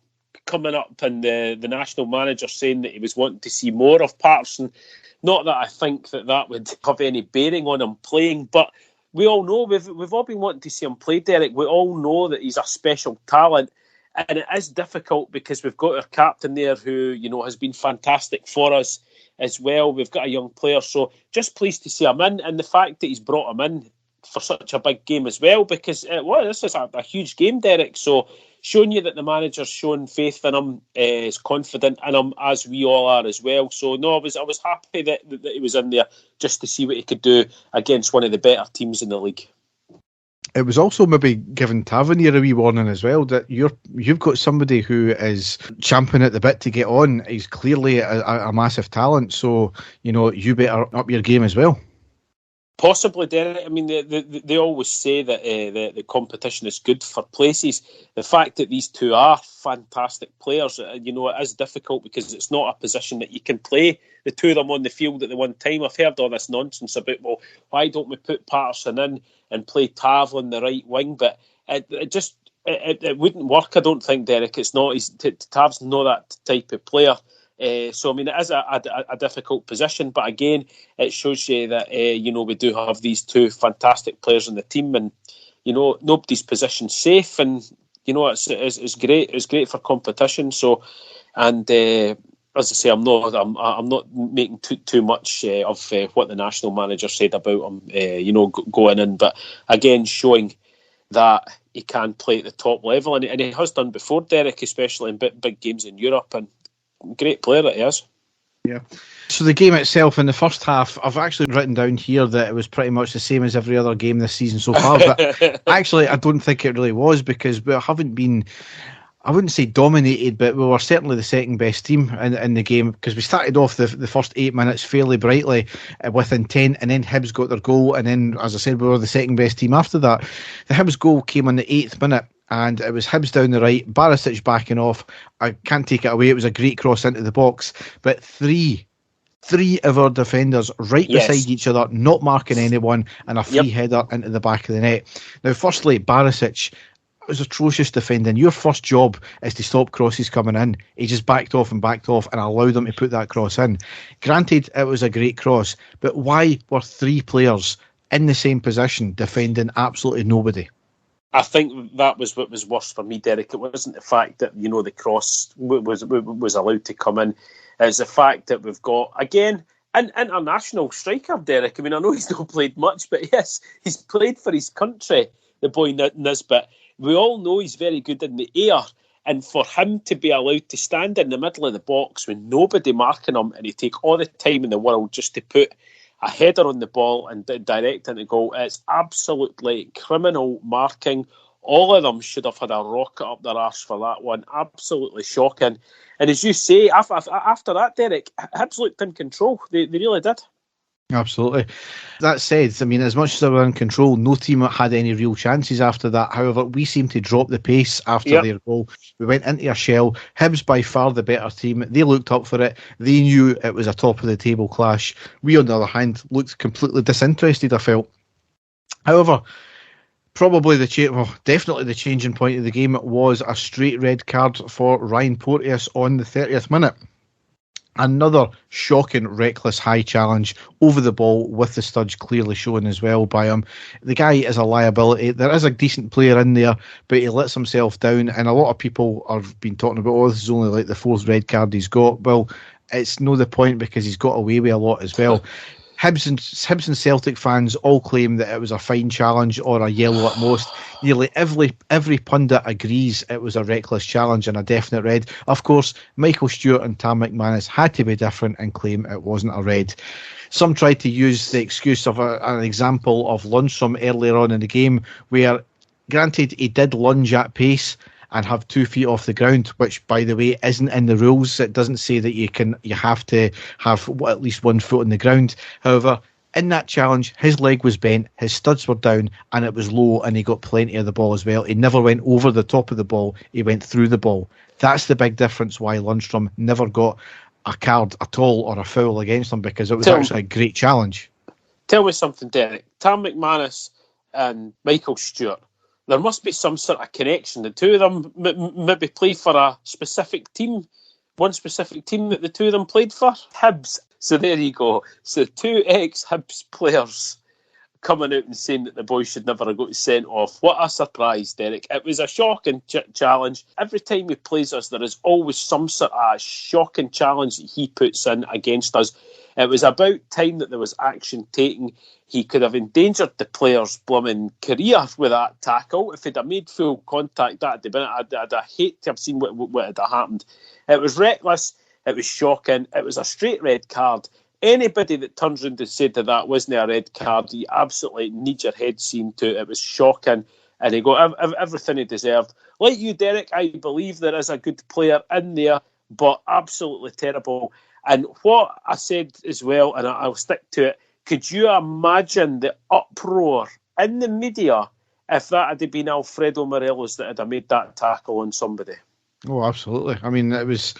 coming up and the national manager saying that he was wanting to see more of Patterson. Not that I think that would have any bearing on him playing, but we all know, we've all been wanting to see him play, Derek. We all know that he's a special talent, and it is difficult because we've got our captain there who, has been fantastic for us as well. We've got a young player, so just pleased to see him in, and the fact that he's brought him in for such a big game as well, because this is a huge game, Derek. So showing you that the manager's shown faith in him, is confident in him, as we all are as well. So no, I was happy that he was in there just to see what he could do against one of the better teams in the league. It was also maybe giving Tavernier a wee warning as well, that you've got somebody who is champing at the bit to get on. He's clearly a massive talent, so you better up your game as well. Possibly, Derek. I mean, they always say that the competition is good for places. The fact that these two are fantastic players, it is difficult because it's not a position that you can play the two of them on the field at the one time. I've heard all this nonsense about, well, why don't we put Patterson in and play Tav on the right wing? But it wouldn't work, I don't think, Derek. It's not. Tav's not that type of player. So, I mean, it is a difficult position, but again, it shows you that, we do have these two fantastic players in the team, and, nobody's position's safe, and, it's great. It's great for competition. So, and as I say, I'm not making too much of what the national manager said about him, going in, but again, showing that he can play at the top level, and he has done before, Derek, especially in big games in Europe, and great player that he is. Yeah. So the game itself in the first half, I've actually written down here that it was pretty much the same as every other game this season so far. But actually, I don't think it really was, because we haven't been, I wouldn't say dominated, but we were certainly the second best team in the game, because we started off the first 8 minutes fairly brightly with intent, and then Hibs got their goal, and then, as I said, we were the second best team after that. The Hibs goal came on the 8th minute, and it was Hibs down the right, Barisic backing off. I can't take it away. It was a great cross into the box, but three of our defenders beside each other, not marking anyone, and a free header into the back of the net. Now, firstly, Barisic was atrocious defending. Your first job is to stop crosses coming in. He just backed off and allowed them to put that cross in. Granted, it was a great cross, but why were 3 players in the same position defending absolutely nobody? I think that was what was worse for me, Derek. It wasn't the fact that, the cross was allowed to come in. It's the fact that we've got, again, an international striker, Derek. I mean, I know he's not played much, but yes, he's played for his country, the boy Nisbet. We all know he's very good in the air. And for him to be allowed to stand in the middle of the box with nobody marking him, and he take all the time in the world just to put a header on the ball and direct into goal, it's absolutely criminal marking. All of them should have had a rocket up their arse for that one. Absolutely shocking. And as you say, after that, Derek, Hibs looked in control. They really did. Absolutely. That said, I mean, as much as they were in control, no team had any real chances after that. However, we seemed to drop the pace after their goal. We went into a shell. Hibs by far the better team. They looked up for it. They knew it was a top of the table clash. We, on the other hand, looked completely disinterested, I felt. However, definitely the changing point of the game was a straight red card for Ryan Porteous on the 30th minute. Another shocking, reckless high challenge over the ball with the studs clearly shown as well by him. The guy is a liability. There is a decent player in there, but he lets himself down, and a lot of people have been talking about, this is only like the fourth red card he's got. Well, it's no the point because he's got away with a lot as well. Hibs and Celtic fans all claim that it was a fine challenge or a yellow at most. Nearly every pundit agrees it was a reckless challenge and a definite red. Of course, Michael Stewart and Tam McManus had to be different and claim it wasn't a red. Some tried to use the excuse of an example of Lundstrom earlier on in the game where, granted, he did lunge at pace and have 2 feet off the ground, which, by the way, isn't in the rules. It doesn't say that you have to have at least 1 foot on the ground. However, in that challenge, his leg was bent, his studs were down, and it was low, and he got plenty of the ball as well. He never went over the top of the ball, he went through the ball. That's the big difference why Lundstrom never got a card at all or a foul against him, because it was actually a great challenge. Tell me something, Derek. Tam McManus and Michael Stewart, there must be some sort of connection. The two of them maybe play for a specific team, one specific team that the two of them played for, Hibs. So there you go. So 2 ex-Hibs players coming out and saying that the boy should never have got sent off. What a surprise, Derek. It was a shocking challenge. Every time he plays us, there is always some sort of shocking challenge that he puts in against us. It was about time that there was action taken. He could have endangered the player's blooming career with that tackle. If he'd have made full contact, I'd hate to have seen what had happened. It was reckless. It was shocking. It was a straight red card. Anybody that turns around and said that wasn't a red card, you absolutely need your head seen to. It was shocking. And he got everything he deserved. Like you, Derek, I believe there is a good player in there, but absolutely terrible. And what I said as well, and I'll stick to it, could you imagine the uproar in the media if that had been Alfredo Morelos that had made that tackle on somebody? Oh, absolutely. I mean, it was...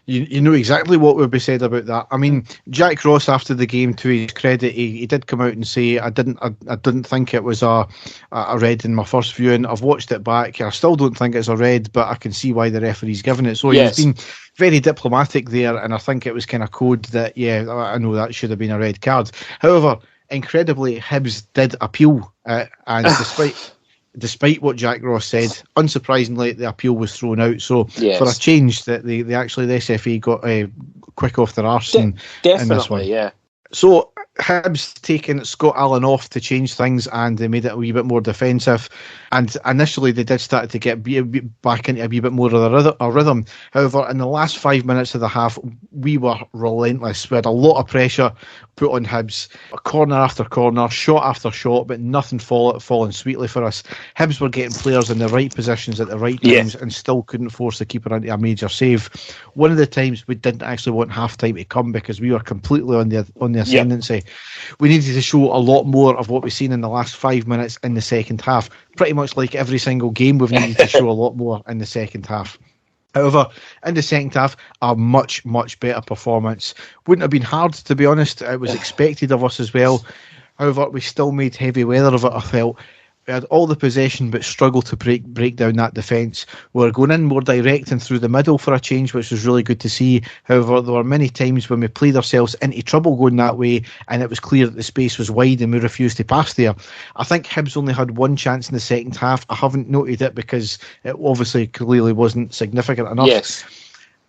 You know exactly what would be said about that. I mean, Jack Ross, after the game, to his credit, he did come out and say, I didn't think it was a red in my first viewing. I've watched it back. I still don't think it's a red, but I can see why the referee's given it. So yes, he's been very diplomatic there, and I think it was kind of code that, yeah, I know that should have been a red card. However, incredibly, Hibs did appeal, and despite what Jack Ross said, unsurprisingly, the appeal was thrown out. So for a change, that the SFA got quick off their arse in this one. Yeah. So Hibs taking Scott Allen off to change things, and they made it a wee bit more defensive. And initially they did start to get back into a wee bit more of a rhythm. However, in the last 5 minutes of the half, we were relentless. We had a lot of pressure put on Hibs, corner after corner, shot after shot, but nothing falling sweetly for us. Hibs were getting players in the right positions at the right times and still couldn't force the keeper into a major save. One of the times we didn't actually want half time to come because we were completely on the ascendancy. We needed to show a lot more of what we've seen in the last 5 minutes in the second half. Pretty much like every single game, we've needed to show a lot more in the second half. However, in the second half, a much, much better performance. Wouldn't have been hard, to be honest. It was expected of us as well. However, we still made heavy weather of it, I felt. We had all the possession but struggled to break down that defence. We were going in more direct and through the middle for a change, which was really good to see. However, there were many times when we played ourselves into trouble going that way, and it was clear that the space was wide and we refused to pass there. I think Hibs only had one chance in the second half. I haven't noted it because it obviously clearly wasn't significant enough. Yes.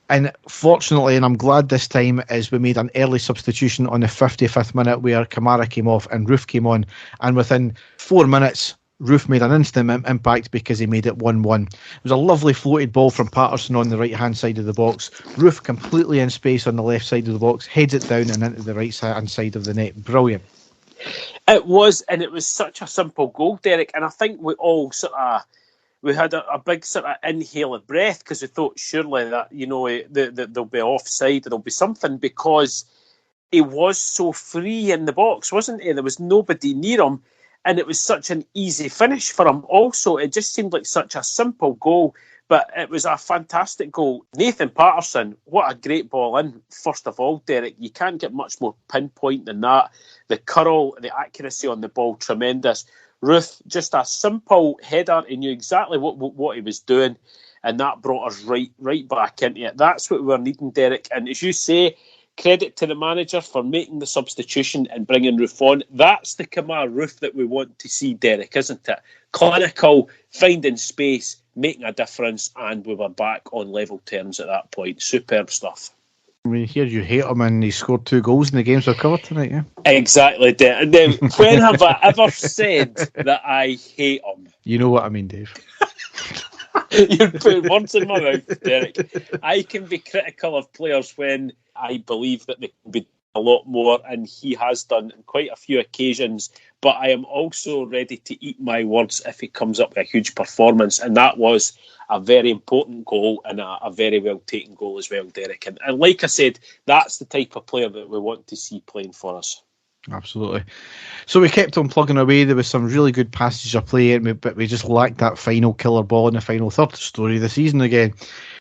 And fortunately, and I'm glad this time, is we made an early substitution on the 55th minute where Kamara came off and Roof came on. And within 4 minutes, Roof made an instant impact because he made it 1-1. It was a lovely floated ball from Patterson on the right-hand side of the box. Roof completely in space on the left side of the box, heads it down and into the right-hand side of the net. Brilliant. It was, and it was such a simple goal, Derek. And I think we all we had a big sort of inhale of breath because we thought surely that, there'll be offside, there'll be something, because he was so free in the box, wasn't he? There was nobody near him, and it was such an easy finish for him. Also, it just seemed like such a simple goal, but it was a fantastic goal. Nathan Patterson, what a great ball in, first of all, Derek. You can't get much more pinpoint than that. The curl, the accuracy on the ball, tremendous. Ruth, just a simple header. He knew exactly what he was doing, and that brought us right back into it. That's what we were needing, Derek. And as you say, credit to the manager for making the substitution and bringing Ruth on. That's the Kamar Ruth that we want to see, Derek, isn't it? Clinical, finding space, making a difference, and we were back on level terms at that point. Superb stuff. We hear you hate him, and he scored 2 goals in the games we've covered tonight, yeah? Exactly, Derek. And then, when have I ever said that I hate him? You know what I mean, Dave. You're putting words in my mouth, Derek. I can be critical of players when I believe that they can be a lot more, and he has done on quite a few occasions, but I am also ready to eat my words if he comes up with a huge performance, and that was a very important goal and a very well taken goal as well, Derek. And like I said, that's the type of player that we want to see playing for us. Absolutely. So we kept on plugging away. There was some really good passages of play, but we just lacked that final killer ball in the final third. Story of the season again.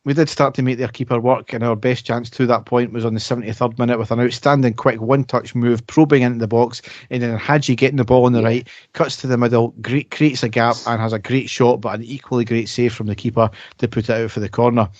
We did start to make their keeper work, and our best chance to that point was on the 73rd minute with an outstanding quick one-touch move, probing into the box, and then Hadji getting the ball on the right, cuts to the middle, creates a gap, and has a great shot, but an equally great save from the keeper to put it out for the corner.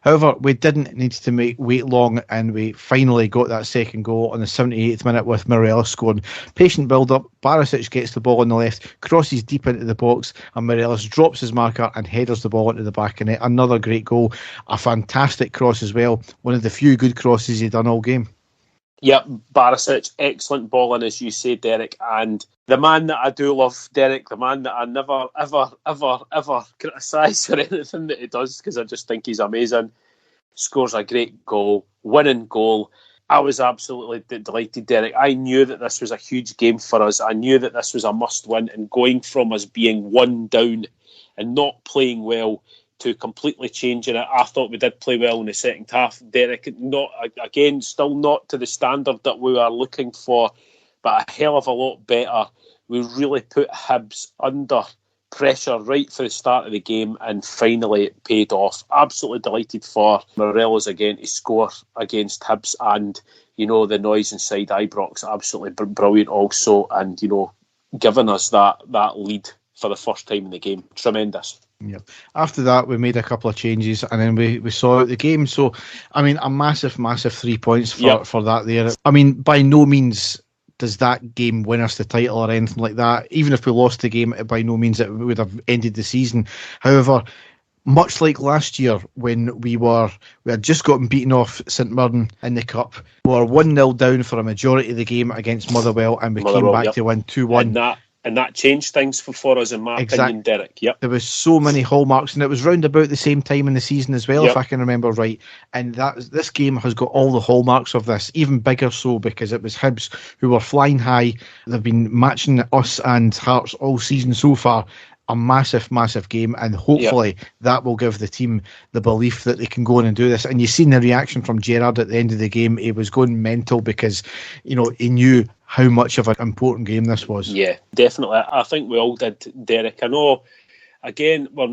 However, we didn't need to wait long, and we finally got that second goal on the 78th minute with Morelos scoring. Patient build-up, Barisic gets the ball on the left, crosses deep into the box, and Morelos drops his marker and headers the ball into the back of net. Another great goal, a fantastic cross as well, one of the few good crosses he'd done all game. Yep, Barisic, excellent ball in, as you say, Derek. And the man that I do love, Derek, the man that I never, ever criticise for anything that he does, because I just think he's amazing, scores a great goal, winning goal. I was absolutely delighted, Derek. I knew that this was a huge game for us. I knew that this was a must-win, and going from us being 1 down and not playing well to completely changing it. I thought we did play well in the second half, Derek. Still not to the standard that we were looking for, but a hell of a lot better. We really put Hibs under pressure right for the start of the game, and finally it paid off. Absolutely delighted for Morelos again to score against Hibs, and the noise inside Ibrox, absolutely brilliant also, and giving us that lead for the first time in the game. Tremendous. Yep. After that, we made a couple of changes, and then we saw out the game. So, a massive 3 points for that there. By no means does that game win us the title or anything like that. Even if we lost the game, by no means it would have ended the season. However, much like last year when we had just gotten beaten off St Mirren in the Cup, we were 1-0 down for a majority of the game against Motherwell, and we came back to win 2-1. And that changed things for us, in my opinion, Derek. Yep. There was so many hallmarks, and it was round about the same time in the season as well, if I can remember right. And this game has got all the hallmarks of this, even bigger so because it was Hibs who were flying high. They've been matching us and Hearts all season so far. A massive game, and hopefully that will give the team the belief that they can go in and do this. And you've seen the reaction from Gerrard at the end of the game. He was going mental because he knew how much of an important game this was. Yeah, definitely. I think we all did, Derek. I know, again, we're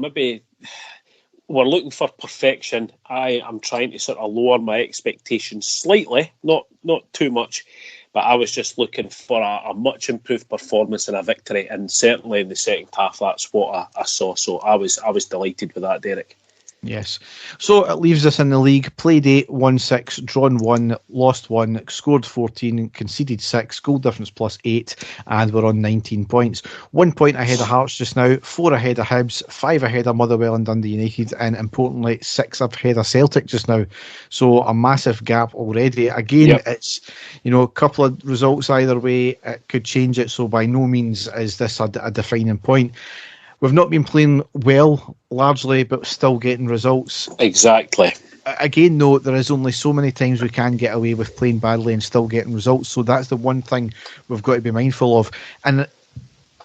looking for perfection. I am trying to sort of lower my expectations slightly, not too much. But I was just looking for a much improved performance and a victory, and certainly in the second half, that's what I saw. So I was delighted with that, Derek. Yes. So it leaves us in the league. Played 8, won 6, drawn 1, lost 1, scored 14, conceded 6, goal difference plus 8, and we're on 19 points. 1 point ahead of Hearts just now, 4 ahead of Hibs, 5 ahead of Motherwell and Dundee United, and importantly, 6 ahead of Celtic just now. So a massive gap already. Again, it's, a couple of results either way, it could change it. So by no means is this a defining point. We've not been playing well, largely, but still getting results. Exactly. Again, though, there is only so many times we can get away with playing badly and still getting results. So that's the one thing we've got to be mindful of. And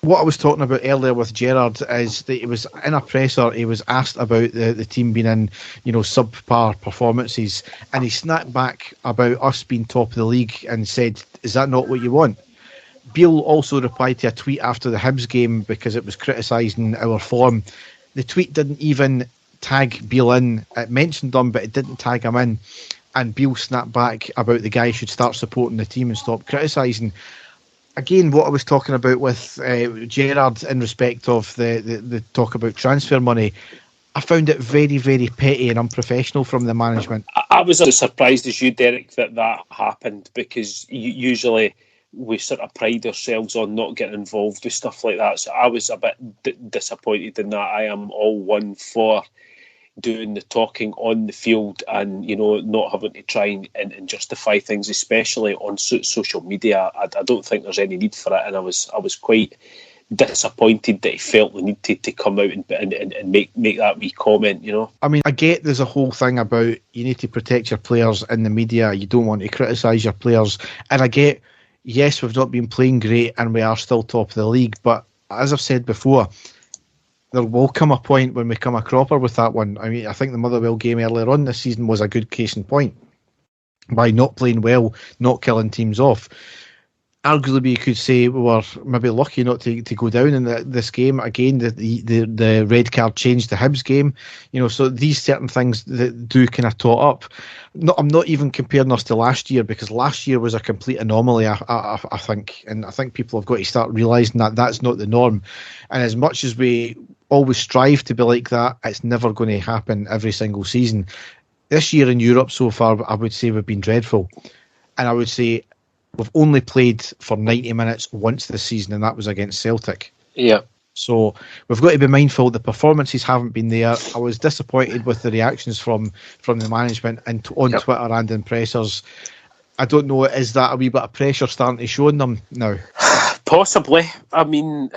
What I was talking about earlier with Gerrard is that he was in a presser, he was asked about the team being in, subpar performances, and he snapped back about us being top of the league and said, is that not what you want? Beale also replied to a tweet after the Hibs game because it was criticising our form. The tweet didn't even tag Beale in. It mentioned him, but it didn't tag him in. And Beale snapped back about the guy should start supporting the team and stop criticising. Again, what I was talking about with Gerrard in respect of the talk about transfer money, I found it very, very petty and unprofessional from the management. I was as surprised as you, Derek, that happened, because usually we sort of pride ourselves on not getting involved with stuff like that. So I was a bit disappointed in that. I am all one for doing the talking on the field and, not having to try and justify things, especially on social media. I don't think there's any need for it, and I was quite disappointed that he felt the need to come out and make that wee comment, I mean, I get there's a whole thing about you need to protect your players in the media, you don't want to criticise your players, and I get, yes, we've not been playing great and we are still top of the league, but as I've said before, there will come a point when we come a cropper with that one. I mean, I think the Motherwell game earlier on this season was a good case in point. By not playing well, not killing teams off. Arguably, you could say we were maybe lucky not to go down in this game. Again, the red card changed the Hibs game. So these certain things that do kind of tot up. I'm not even comparing us to last year, because last year was a complete anomaly, I think. And I think people have got to start realising that that's not the norm. And as much as we always strive to be like that, it's never going to happen every single season. This year in Europe so far, I would say we've been dreadful. And I would say we've only played for 90 minutes once this season, and that was against Celtic. Yeah. So we've got to be mindful the performances haven't been there. I was disappointed with the reactions from the management and on Twitter and in pressers. I don't know, is that a wee bit of pressure starting to show on them now? Possibly. I mean,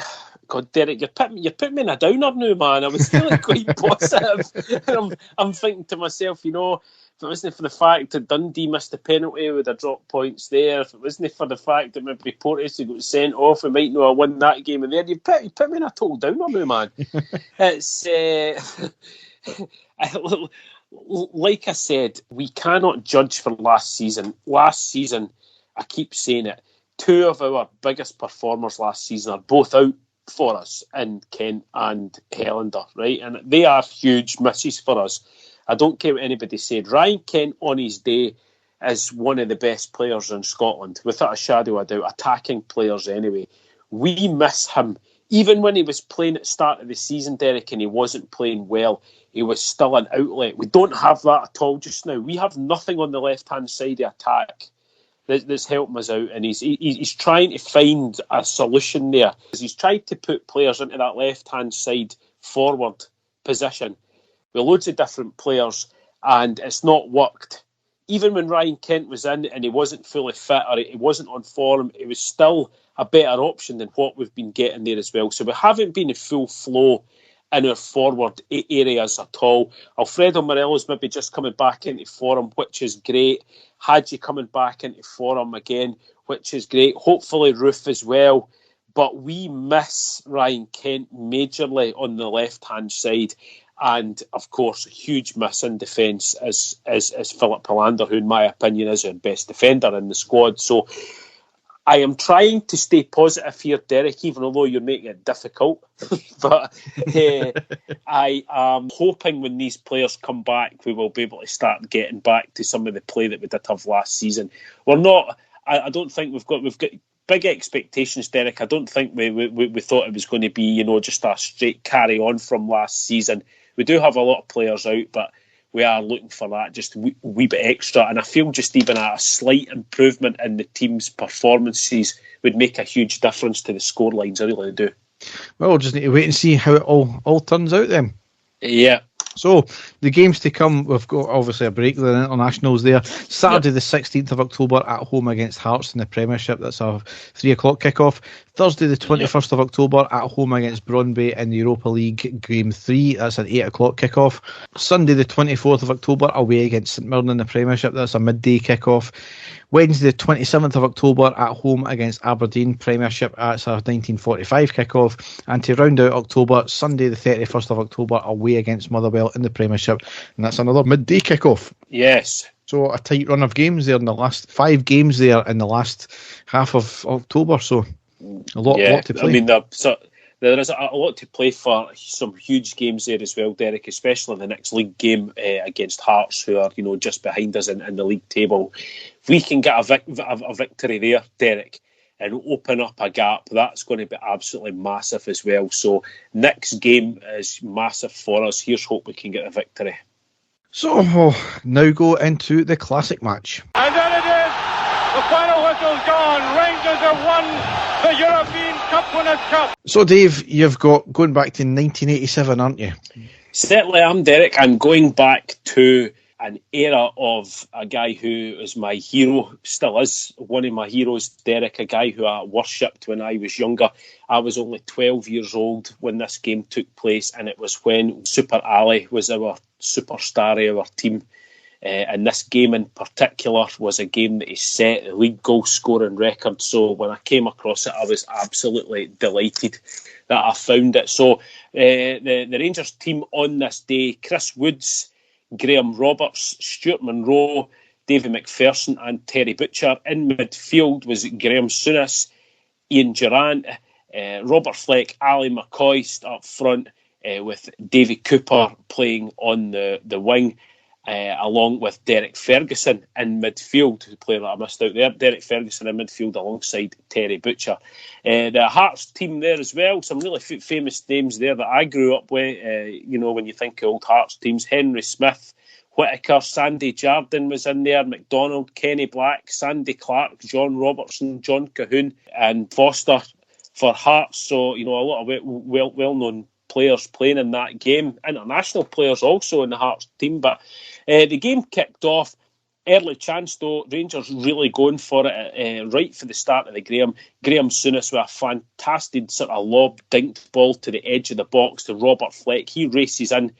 God, Derek, you put me in a downer now, man. I was feeling quite positive. And I'm thinking to myself, if it wasn't for the fact that Dundee missed the penalty, we would have dropped points there. If it wasn't for the fact that maybe Portis got sent off, we might not have won that game. And there, you put me in a total downer now, man. It's like I said, we cannot judge for last season. Last season, I keep saying it, two of our biggest performers last season are both out for us in Kent and Helander, right? And they are huge misses for us. I don't care what anybody said. Ryan Kent on his day is one of the best players in Scotland, without a shadow of a doubt, attacking players anyway. We miss him. Even when he was playing at the start of the season, Derek, and he wasn't playing well, he was still an outlet. We don't have that at all just now. We have nothing on the left-hand side of attack that's helping us out, and he's trying to find a solution there. He's tried to put players into that left-hand side forward position with loads of different players, and it's not worked. Even when Ryan Kent was in and he wasn't fully fit or he wasn't on form, it was still a better option than what we've been getting there as well. So we haven't been in full flow in our forward areas at all. Alfredo Morelos maybe just coming back into form, which is great. Hadji coming back into form again, which is great. Hopefully Roof as well. But we miss Ryan Kent majorly on the left-hand side. And, of course, a huge miss in defence is Philip Palander, who, in my opinion, is our best defender in the squad. So I am trying to stay positive here, Derek, even although you're making it difficult. But I am hoping when these players come back, we will be able to start getting back to some of the play that we did have last season. We're not. I don't think we've got big expectations, Derek. I don't think we thought it was going to be, just a straight carry on from last season. We do have a lot of players out, but we are looking for that just a wee bit extra. And I feel just even a slight improvement in the team's performances would make a huge difference to the scorelines. I really do. Well, we'll just need to wait and see how it all turns out then. Yeah. So, the games to come, we've got obviously a break with the internationals there. Saturday the 16th of October at home against Hearts in the Premiership. That's a 3 o'clock kick-off. Thursday the 21st of October at home against Brøndby in the Europa League Game 3. That's an 8 o'clock kick-off. Sunday the 24th of October away against St Mirren in the Premiership. That's a midday kick-off. Wednesday, the 27th of October at home against Aberdeen Premiership. That's a 19:45 kick-off. And to round out October, Sunday, the 31st of October, away against Motherwell in the Premiership. And that's another midday kick-off. Yes. So a tight run of games there in the last 5 games there in the last half of October. So a lot to play. I mean, there is a lot to play for. Some huge games there as well, Derek, especially the next league game against Hearts, who are just behind us in the league table. If we can get a victory there, Derek, and open up a gap, that's going to be absolutely massive as well. So next game is massive for us. Here's hope we can get a victory. So now go into the classic match. And there it is. The final whistle's gone. Rangers have won the European Cup Winners' Cup. So Dave, you've got going back to 1987, aren't you? Certainly I'm, Derek. I'm going back to an era of a guy who is my hero, still is one of my heroes, Derek, a guy who I worshipped when I was younger. I was only 12 years old when this game took place, and it was when Super Ali was our superstar of our team. And this game in particular was a game that he set the league goal scoring record. So when I came across it, I was absolutely delighted that I found it. So the Rangers team on this day: Chris Woods, Graham Roberts, Stuart Monroe, Davy McPherson and Terry Butcher. In midfield was Graham Souness, Ian Durrant, Robert Fleck, Ali McCoist up front, with Davy Cooper playing on the wing, along with Derek Ferguson in midfield, the player that I missed out there. Derek Ferguson in midfield alongside Terry Butcher. The Hearts team there as well, some really famous names there that I grew up with, when you think of old Hearts teams. Henry Smith, Whittaker, Sandy Jardine was in there, McDonald, Kenny Black, Sandy Clark, John Robertson, John Cahoon and Foster for Hearts. So, a lot of well-known players playing in that game, international players also in the Hearts team. But the game kicked off, early chance though, Rangers really going for it right for the start of the Graham Souness with a fantastic sort of lob dinked ball to the edge of the box to Robert Fleck. He races in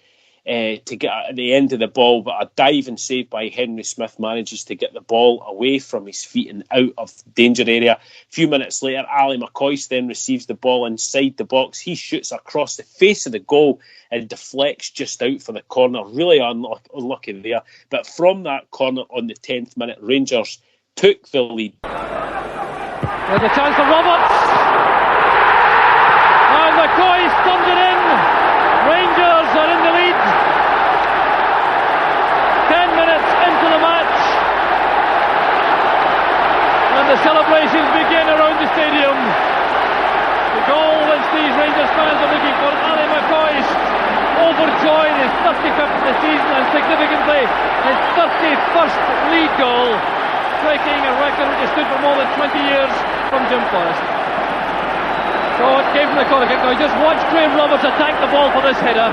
to get at the end of the ball, but a diving save by Henry Smith manages to get the ball away from his feet and out of danger area. A few minutes later, Ali McCoist then receives the ball inside the box. He shoots across the face of the goal and deflects just out for the corner. Really unlucky there. But from that corner on the 10th minute, Rangers took the lead. There's a chance for Roberts. And McCoist thumbs it in. Rangers are in the lead. 10 minutes into the match. And the celebrations begin around the stadium. The goal which these Rangers fans are looking for, Ali McCoist, overjoyed, his 35th of the season and significantly his 31st league goal, breaking a record which has stood for more than 20 years from Jim Forrest. So it came from the corner kick. Now just watch Graham Roberts attack the ball for this header,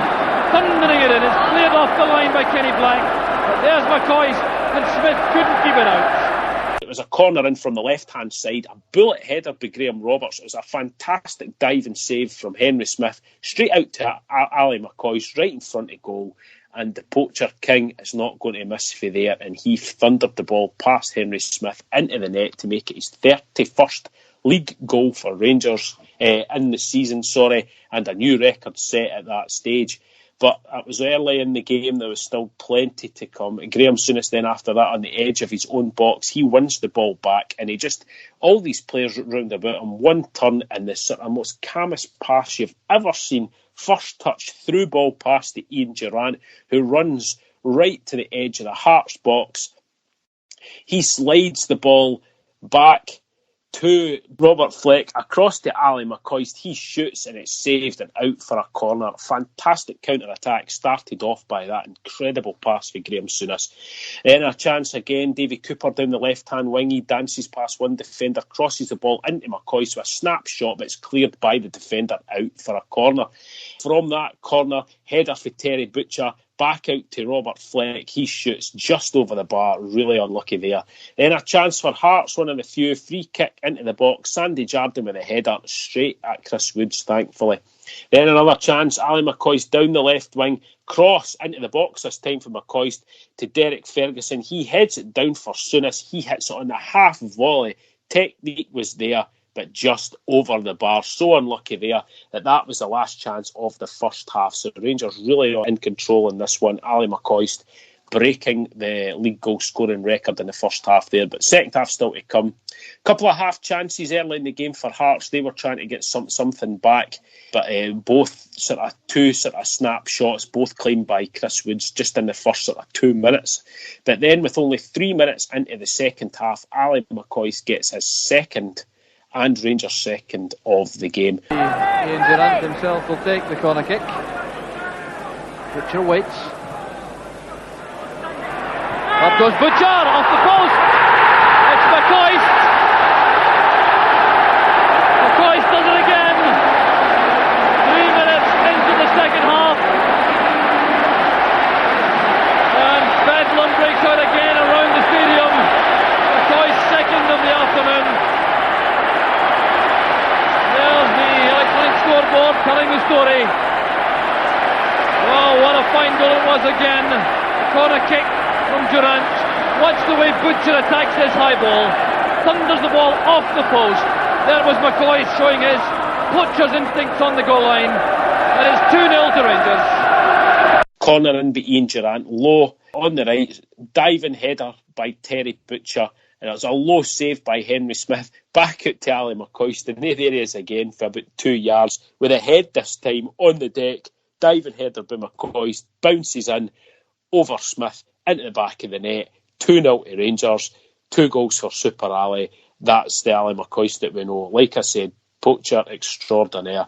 thundering it in. It's cleared off the line by Kenny Black. But there's McCoist, and Smith couldn't keep it out. It was a corner in from the left-hand side, a bullet header by Graham Roberts. It was a fantastic dive and save from Henry Smith, straight out to Ali McCoist, right in front of goal. And the poacher king is not going to miss for there, and he thundered the ball past Henry Smith into the net to make it his 31st league goal for Rangers in the season, and a new record set at that stage. But it was early in the game, there was still plenty to come. Graham Souness then after that on the edge of his own box, he wins the ball back, and all these players round about him, one turn and the sort of most calmest pass you've ever seen, first touch through ball pass to Ian Durrant, who runs right to the edge of the Hearts box. He slides the ball back to Robert Fleck, across to Ali McCoist. He shoots and it's saved and out for a corner. Fantastic counter-attack started off by that incredible pass for Graham Souness. Then a chance again, Davy Cooper down the left-hand wing. He dances past one defender, crosses the ball into McCoist with a snapshot, but it's cleared by the defender out for a corner. From that corner, header for Terry Butcher, back out to Robert Fleck. He shoots just over the bar, really unlucky there. Then a chance for Hearts, one of the few, free kick into the box. Sandy Jardine with a header straight at Chris Woods, thankfully. Then another chance, Ali McCoist down the left wing, cross into the box this time for McCoist to Derek Ferguson. He heads it down for Souness. He hits it on the half volley. Technique was there, but just over the bar. So unlucky there that was the last chance of the first half. So the Rangers really are in control in this one. Ali McCoist breaking the league goal scoring record in the first half there, but second half still to come. Couple of half chances early in the game for Hearts. They were trying to get something back, but both two snapshots, both claimed by Chris Woods just in the first 2 minutes. But then with only 3 minutes into the second half, Ali McCoist gets his second and Rangers' second of the game. Ian Durant himself will take the corner kick. Butcher waits. Up goes Butcher, off the post. It's McCoist. McCoist does it again. 3 minutes into the second half. And bedlam breaks out again around the stadium. McCoist's second of the afternoon. There's the electronic scoreboard telling the story. Oh, what a fine goal it was again. The corner kick from Durant. Watch the way Butcher attacks this high ball. Thunders the ball off the post. There was McCoy showing his poacher's instincts on the goal line. It is 2-0 to Rangers. Corner in by Ian Durant. Low on the right. Diving header by Terry Butcher. And it was a low save by Henry Smith. Back out to Ali McCoist. And there he is again for about 2 yards. With a head this time on the deck. Diving header by McCoist. Bounces in over Smith. Into the back of the net. 2-0 to Rangers. 2 goals for Super Ali. That's the Ali McCoist that we know. Like I said, poacher extraordinaire.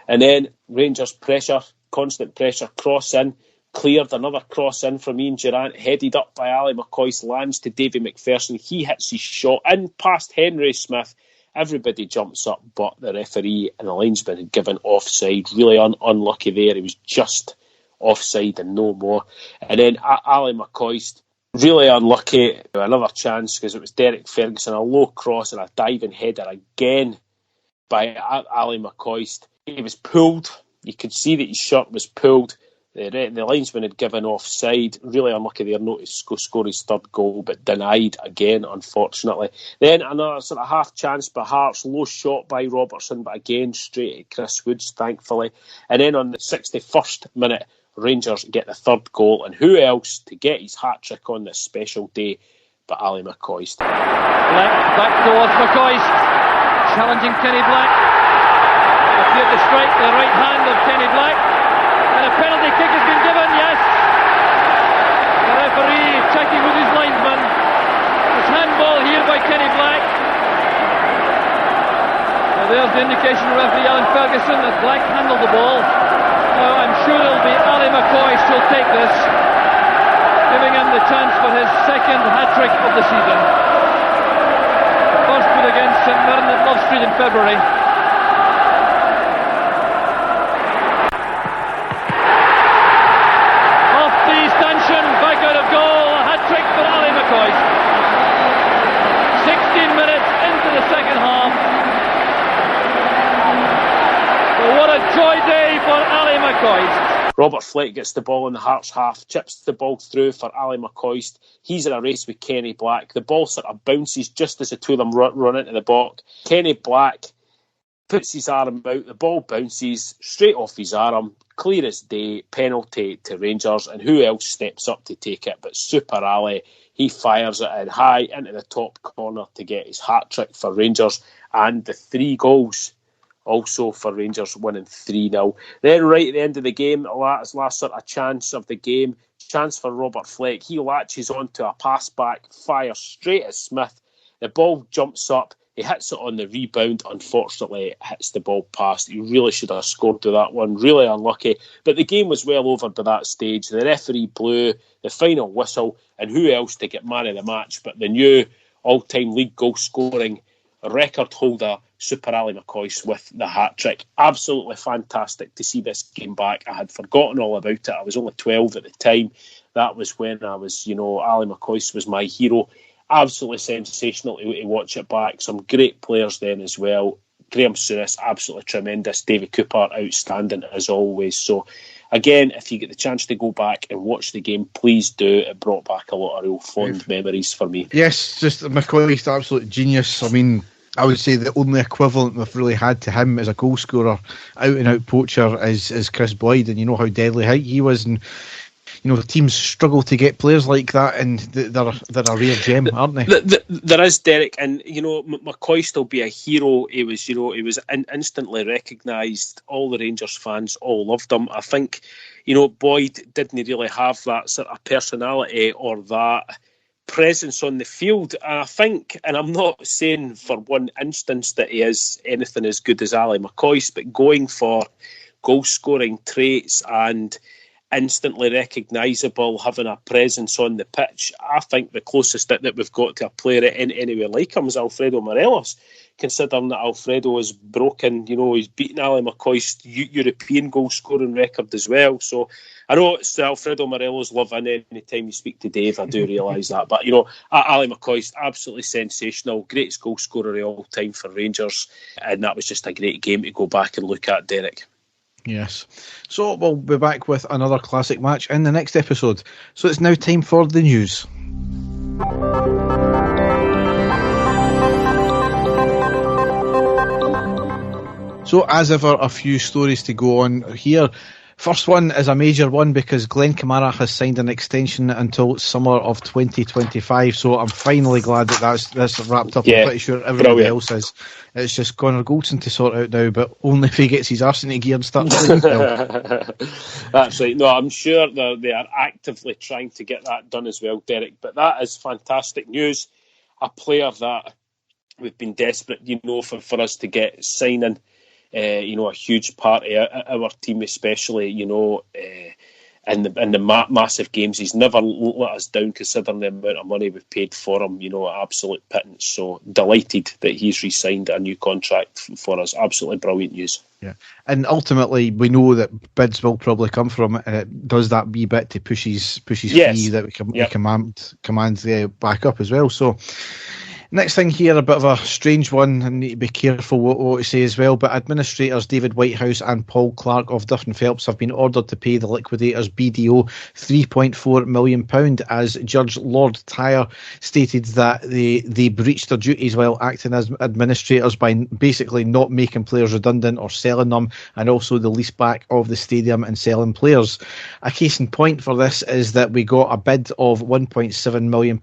And then Rangers pressure, constant pressure, cross in. Cleared, another cross in from Ian Durant. Headed up by Ali McCoist. Lands to Davy McPherson. He hits his shot in past Henry Smith. Everybody jumps up, but the referee and the linesman had given offside. Really unlucky there. He was just offside and no more. And then Ali McCoist, really unlucky. Another chance because it was Derek Ferguson, a low cross and a diving header again by Ali McCoist. He was pulled. You could see that his shirt was pulled. The linesman had given offside. Really unlucky there not to score his third goal, but denied again, unfortunately. Then another half chance by Hearts, low shot by Robertson, but again straight at Chris Woods, thankfully. And then on the 61st minute, Rangers get the third goal, and who else to get his hat-trick on this special day but Ali McCoist. Black back towards McCoist, challenging Kenny Black. Appeared to strike the right hand of Kenny Black. And a penalty kick has been given, yes. The referee checking with his linesman. It's handball here by Kenny Black. Now there's the indication from referee Alan Ferguson that Black handled the ball. Now I'm sure it'll be Ali McCoist who'll take this, giving him the chance for his second hat-trick of the season. First one against St Mirren at Love Street in February. Back out of goal, a hat-trick for Ali McCoist. 16 minutes into the second half. So what a joy day for Ali McCoist. Robert Fleck gets the ball in the Hearts half, chips the ball through for Ali McCoist. He's in a race with Kenny Black. The ball bounces just as the two of them run into the box. Kenny Black puts his arm out, the ball bounces straight off his arm, clear as day, penalty to Rangers, and who else steps up to take it but Super Ali. He fires it in high into the top corner to get his hat-trick for Rangers, and the 3 goals also for Rangers, winning 3-0. Then right at the end of the game, last chance of the game, chance for Robert Fleck. He latches onto a pass back, fires straight at Smith. The ball jumps up. He hits it on the rebound. Unfortunately, it hits the ball past. He really should have scored with that one. Really unlucky. But the game was well over by that stage. The referee blew the final whistle. And who else to get man of the match but the new all-time league goal scoring record holder, Super Ali McCoist, with the hat-trick. Absolutely fantastic to see this game back. I had forgotten all about it. I was only 12 at the time. That was when I was, Ali McCoist was my hero. Absolutely sensational to watch it back. Some great players then as well. Graham Souness, absolutely tremendous. Davy Cooper, outstanding as always. So, again, if you get the chance to go back and watch the game, please do. It brought back a lot of real fond memories for me. Yes, just McCoy's absolute genius. I mean, I would say the only equivalent we've really had to him as a goal scorer, out-and-out poacher, is Chris Boyd, and you know how deadly he was, and you know, teams struggle to get players like that, and they're a rare gem, aren't they? There is, Derek, and you know, McCoy still be a hero. He was instantly recognised. All the Rangers fans all loved him. I think, you know, Boyd didn't really have that sort of personality or that presence on the field. And I think, and I'm not saying for one instance that he is anything as good as Ali McCoist, but going for goal scoring traits and instantly recognisable, having a presence on the pitch, I think the closest that we've got to a player anywhere like him is Alfredo Morelos, considering that Alfredo has broken, you know, he's beaten Ali McCoist's European goal scoring record as well. So I know it's Alfredo Morelos love in any time you speak to Dave, I do realise that, but you know, Ali McCoist, absolutely sensational, greatest goal scorer of all time for Rangers, and that was just a great game to go back and look at, Derek. Yes. So we'll be back with another classic match in the next episode. So it's now time for the news. So as ever, a few stories to go on here. First one is a major one because Glenn Kamara has signed an extension until summer of 2025. So I'm finally glad that that's wrapped up. Yeah, I'm pretty sure everybody else is. It's just Connor Goldson to sort out now, but only if he gets his arse into gear and starts playing. That's right. No, I'm sure they are actively trying to get that done as well, Derek. But that is fantastic news. A player that we've been desperate, you know, for us to get signing. You know, a huge part of our team, especially, you know, in the massive games. He's never let us down, considering the amount of money we've paid for him, you know, absolute pittance. So delighted that he's re-signed a new contract for us. Absolutely brilliant news. Yeah, and ultimately we know that bids will probably come from it, and it does that wee bit to push his fee that we command back up as well. So next thing here, a bit of a strange one. I need to be careful what we say as well, but administrators David Whitehouse and Paul Clark of Duff and Phelps have been ordered to pay the liquidators BDO £3.4 million as Judge Lord Tyre stated that they breached their duties while acting as administrators by basically not making players redundant or selling them, and also the lease back of the stadium and selling players. A case in point for this is that we got a bid of £1.7 million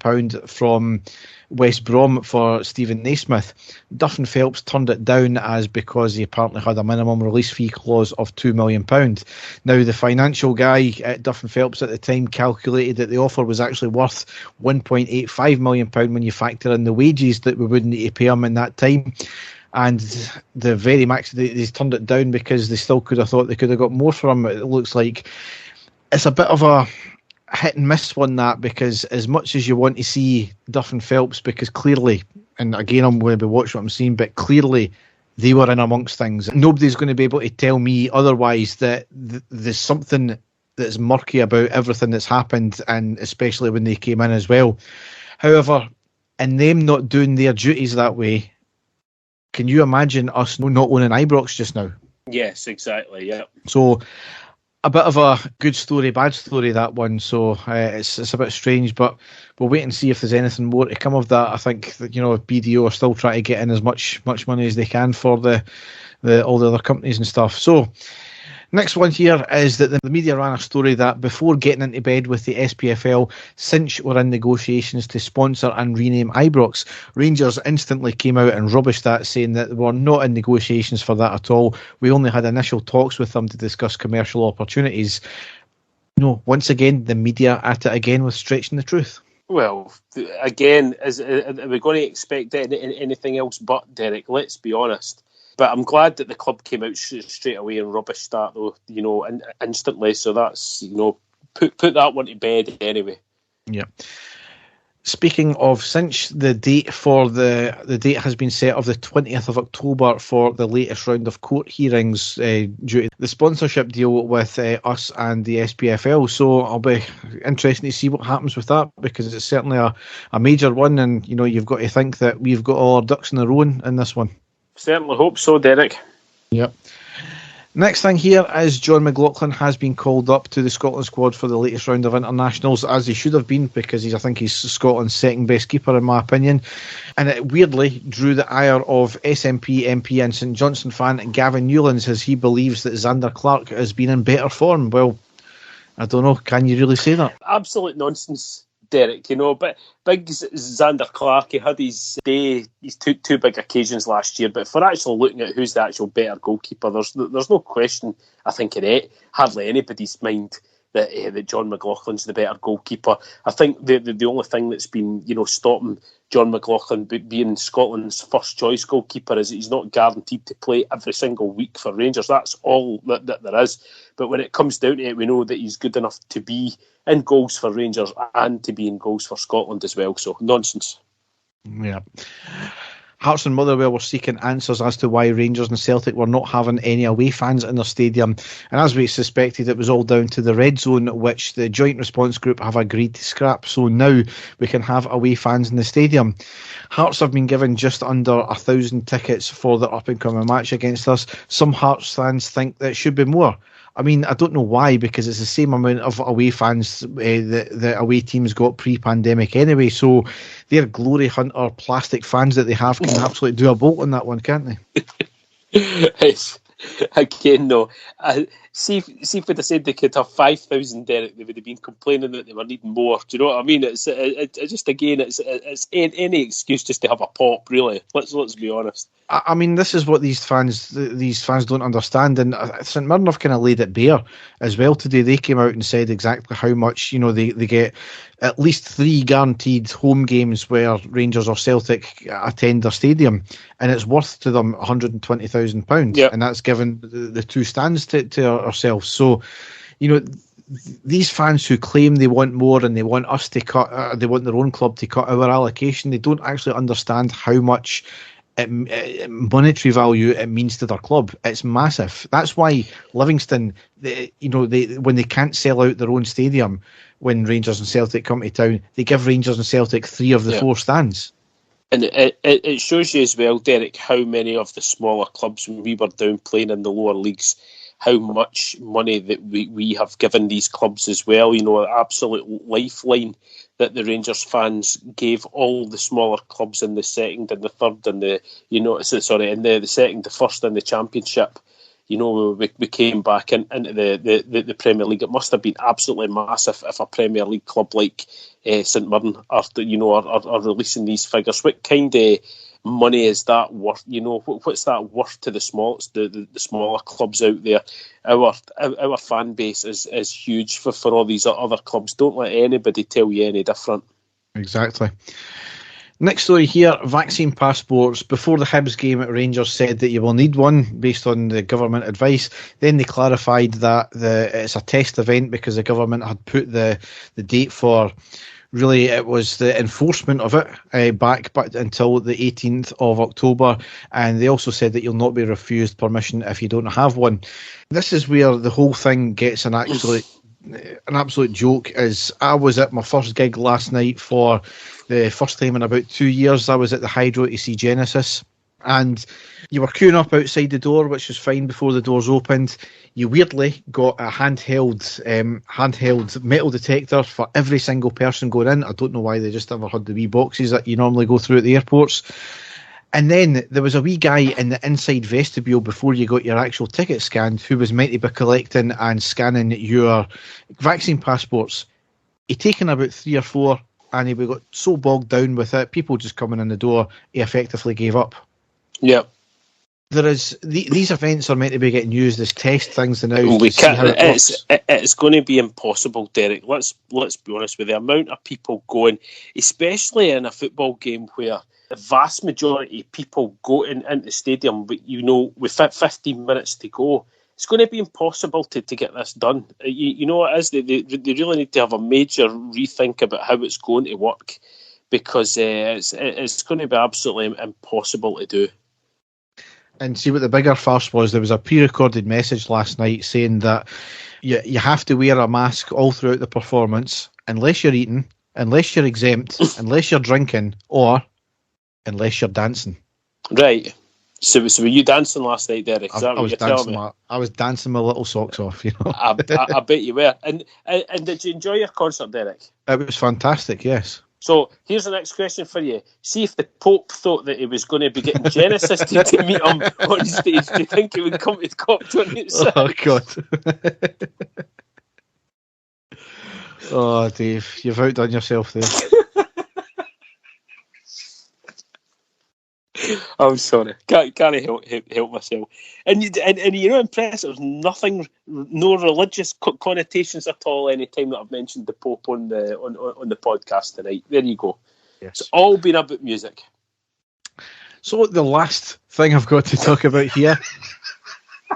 from West Brom for Stephen Naismith. Duff and Phelps turned it down because he apparently had a minimum release fee clause of £2 million. Now, the financial guy at Duff and Phelps at the time calculated that the offer was actually worth £1.85 million when you factor in the wages that we would need to pay him in that time. And the very max, they turned it down because they still could have thought they could have got more for him. It looks like it's a bit of a hit and miss one, that, because as much as you want to see Duff and Phelps, because clearly, and again I'm going to be watching what I'm seeing, but clearly they were in amongst things. Nobody's going to be able to tell me otherwise that there's something that's murky about everything that's happened, and especially when they came in as well. However, in them not doing their duties that way, can you imagine us not owning Ibrox just now? Yes, exactly, yeah. So a bit of a good story, bad story, that one. So it's a bit strange, but we'll wait and see if there's anything more to come of that. I think that, you know, BDO are still trying to get in as much money as they can for the all the other companies and stuff. So next one here is that the media ran a story that before getting into bed with the SPFL, Cinch were in negotiations to sponsor and rename Ibrox. Rangers instantly came out and rubbished that, saying that they were not in negotiations for that at all. We only had initial talks with them to discuss commercial opportunities. No, once again, the media at it again with stretching the truth. Well, again, are we going to expect anything else but, Derek? Let's be honest. But I'm glad that the club came out straight away and rubbished that, though, you know, instantly. So that's, you know, put that one to bed anyway. Yeah. Speaking of Cinch, the date has been set of the 20th of October for the latest round of court hearings due to the sponsorship deal with us and the SPFL. So I'll be interested to see what happens with that, because it's certainly a major one, and you know, you've got to think that we've got all our ducks in a row in this one. Certainly hope so, Derek. Yep. Next thing here is John Mclaughlin has been called up to the Scotland squad for the latest round of internationals, as he should have been, because I think he's Scotland's second best keeper in my opinion. And it weirdly drew the ire of SNP MP and St Johnstone fan Gavin Newlands, as he believes that Zander Clark has been in better form. Well, I don't know, can you really say that? Absolute nonsense, Derek, but big Zander Clark, he had his two big occasions last year, but for actually looking at who's the actual better goalkeeper, there's no question, I think, in hardly anybody's mind that John McLaughlin's the better goalkeeper. I think the only thing that's been stopping John McLaughlin being Scotland's first choice goalkeeper is that he's not guaranteed to play every single week for Rangers. That's all that there is. But when it comes down to it, we know that he's good enough to be in goals for Rangers and to be in goals for Scotland as well. So nonsense. Yeah. Hearts and Motherwell were seeking answers as to why Rangers and Celtic were not having any away fans in their stadium. And as we suspected, it was all down to the red zone, which the Joint Response Group have agreed to scrap. So now we can have away fans in the stadium. Hearts have been given just under 1,000 tickets for the up-and-coming match against us. Some Hearts fans think that it should be more. I mean, I don't know why, because it's the same amount of away fans the away teams got pre-pandemic anyway. So their glory hunter plastic fans that they have can absolutely do a bolt on that one, can't they? Again, no. See if we'd have said they could have 5,000, Derek, they would have been complaining that they were needing more. Do you know what I mean? It's just, again, it's any excuse just to have a pop, really. Let's be honest. I mean, this is what these fans don't understand, and St Mirren have kind of laid it bare as well today. They came out and said exactly how much they get. At least 3 guaranteed home games where Rangers or Celtic attend their stadium, and it's worth to them £120,000. Yep. And that's given the 2 stands to ourselves. So, these fans who claim they want more and they want us to cut, they want their own club to cut our allocation, they don't actually understand how much monetary value it means to their club. It's massive. That's why Livingston, when they can't sell out their own stadium, when Rangers and Celtic come to town, they give Rangers and Celtic 3 of the 4 stands. And it shows you as well, Derek, how many of the smaller clubs, when we were down playing in the lower leagues, how much money that we have given these clubs as well. An absolute lifeline that the Rangers fans gave all the smaller clubs in the second and the third and the second, the first in the Championship. We came back into the Premier League. It must have been absolutely massive if a Premier League club like St Mirren are releasing these figures. What kind of money is that worth? What's that worth to the smaller clubs out there? Our fan base is huge for all these other clubs. Don't let anybody tell you any different. Exactly. Next story here, vaccine passports. Before the Hibs game, Rangers said that you will need one based on the government advice. Then they clarified that it's a test event because the government had put the date for, really it was the enforcement of it back until the 18th of October. And they also said that you'll not be refused permission if you don't have one. This is where the whole thing gets an absolute joke. Is I was at my first gig last night for the first time in about 2 years. I was at the Hydro to see Genesis, and you were queuing up outside the door, which was fine before the doors opened. You weirdly got a handheld metal detector for every single person going in. I don't know why they just never had the wee boxes that you normally go through at the airports. And then there was a wee guy in the inside vestibule before you got your actual ticket scanned who was meant to be collecting and scanning your vaccine passports. He'd taken about 3 or 4 and he got so bogged down with it, people just coming in the door, he effectively gave up. Yeah. These events are meant to be getting used as test things now. It's going to be impossible, Derek. Let's be honest with the amount of people going, especially in a football game where the vast majority of people go into the stadium, but with 15 minutes to go, it's going to be impossible to get this done. You know what it is? They really need to have a major rethink about how it's going to work, because it's going to be absolutely impossible to do. And see what the bigger farce was, there was a pre-recorded message last night saying that you have to wear a mask all throughout the performance, unless you're eating, unless you're exempt, unless you're drinking, or unless you're dancing. Right. So were you dancing last night, Derek? Is that I what was you're telling dancing. me? I was dancing my little socks off. You know. I bet you were. And did you enjoy your concert, Derek? It was fantastic. Yes. So here's the next question for you. See if the Pope thought that he was going to be getting Genesis to meet him on stage. Do you think he would come to COP26? Oh God. Oh, Dave, you've outdone yourself there. I'm sorry, can't help myself. And you're impressed. There was nothing, no religious connotations at all. Any time that I've mentioned the Pope on the podcast tonight. There you go. Yes. It's all been about music. So the last thing I've got to talk about here.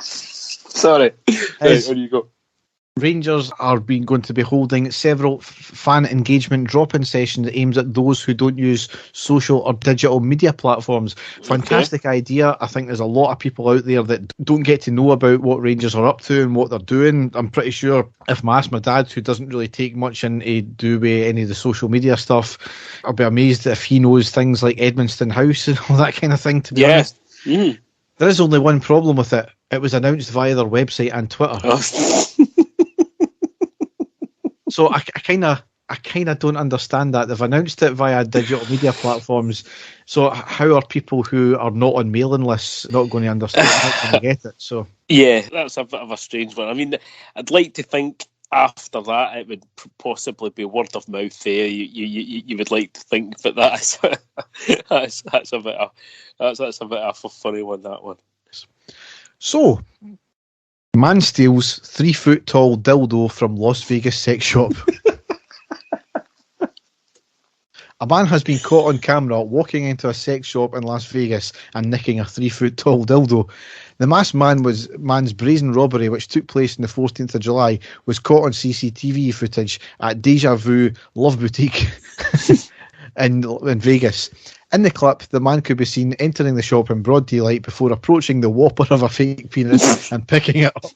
Sorry. Right, there you go. Rangers are going to be holding several fan engagement drop-in sessions aimed at those who don't use social or digital media platforms. Fantastic idea. I think there's a lot of people out there that don't get to know about what Rangers are up to and what they're doing. I'm pretty sure if I ask my dad, who doesn't really take much into do with any of the social media stuff, I'll be amazed if he knows things like Edmundston House and all that kind of thing, to be honest. Mm. There is only one problem with it. It was announced via their website and Twitter. So I kind of don't understand that. They've announced it via digital media platforms. So how are people who are not on mailing lists not going to understand how to get it? So yeah, that's a bit of a strange one. I mean, I'd like to think after that it would possibly be word of mouth there. You would like to think, but that's a bit of a funny one, that one. So, man steals 3-foot-tall dildo from Las Vegas sex shop. A man has been caught on camera walking into a sex shop in Las Vegas and nicking a 3-foot-tall dildo. The masked man's brazen robbery, which took place on the 14th of July, was caught on CCTV footage at Deja Vu Love Boutique in Vegas. In the clip, the man could be seen entering the shop in broad daylight before approaching the whopper of a fake penis and picking it up.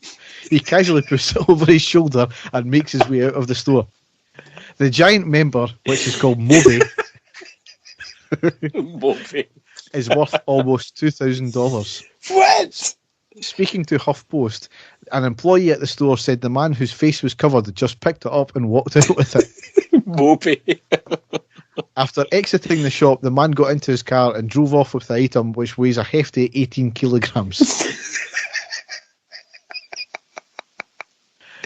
He casually puts it over his shoulder and makes his way out of the store. The giant member, which is called Moby, is worth almost $2,000. What? Speaking to HuffPost, an employee at the store said the man whose face was covered just picked it up and walked out with it. Moby. After exiting the shop, the man got into his car and drove off with the item, which weighs a hefty 18 kilograms.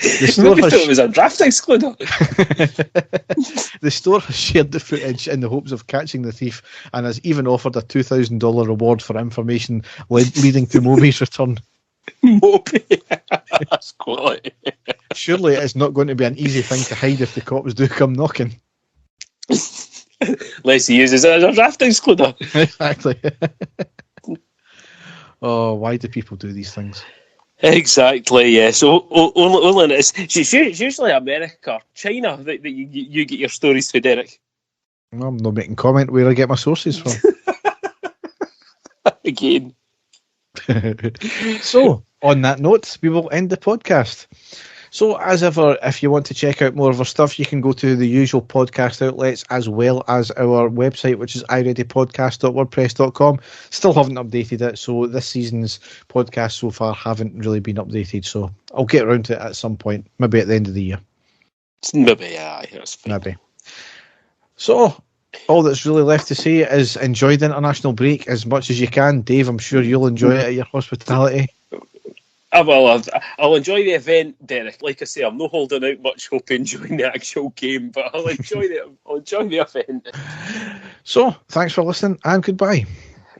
The store thought it was a draft excluder. The store has shared the footage in the hopes of catching the thief and has even offered a $2,000 reward for information leading to Moby's return. Moby. That's quality. Surely it's not going to be an easy thing to hide if the cops do come knocking. Unless he uses it as a draft excluder. Exactly. Oh, why do people do these things? Exactly, yeah. So only it's usually America or China that you get your stories for, Derek. I'm not making comment where I get my sources from. Again. So, on that note, we will end the podcast. So, as ever, if you want to check out more of our stuff, you can go to the usual podcast outlets as well as our website, which is ireadypodcast.wordpress.com. Still haven't updated it, so this season's podcast so far haven't really been updated, so I'll get around to it at some point, maybe at the end of the year. Maybe, yeah, that's fine. Maybe. So, all that's really left to say is enjoy the international break as much as you can. Dave, I'm sure you'll enjoy it at your hospitality. I'll enjoy the event, Derek. Like I say, I'm not holding out much hope enjoying the actual game, but I'll enjoy the event. So, thanks for listening and goodbye.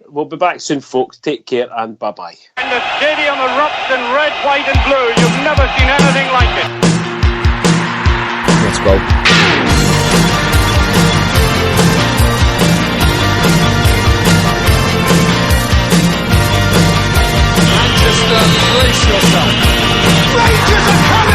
We'll be back soon, folks. Take care and bye-bye. And the stadium erupts in red, white and blue. You've never seen anything like it. Let's go. Unleash yourself. Rangers are coming!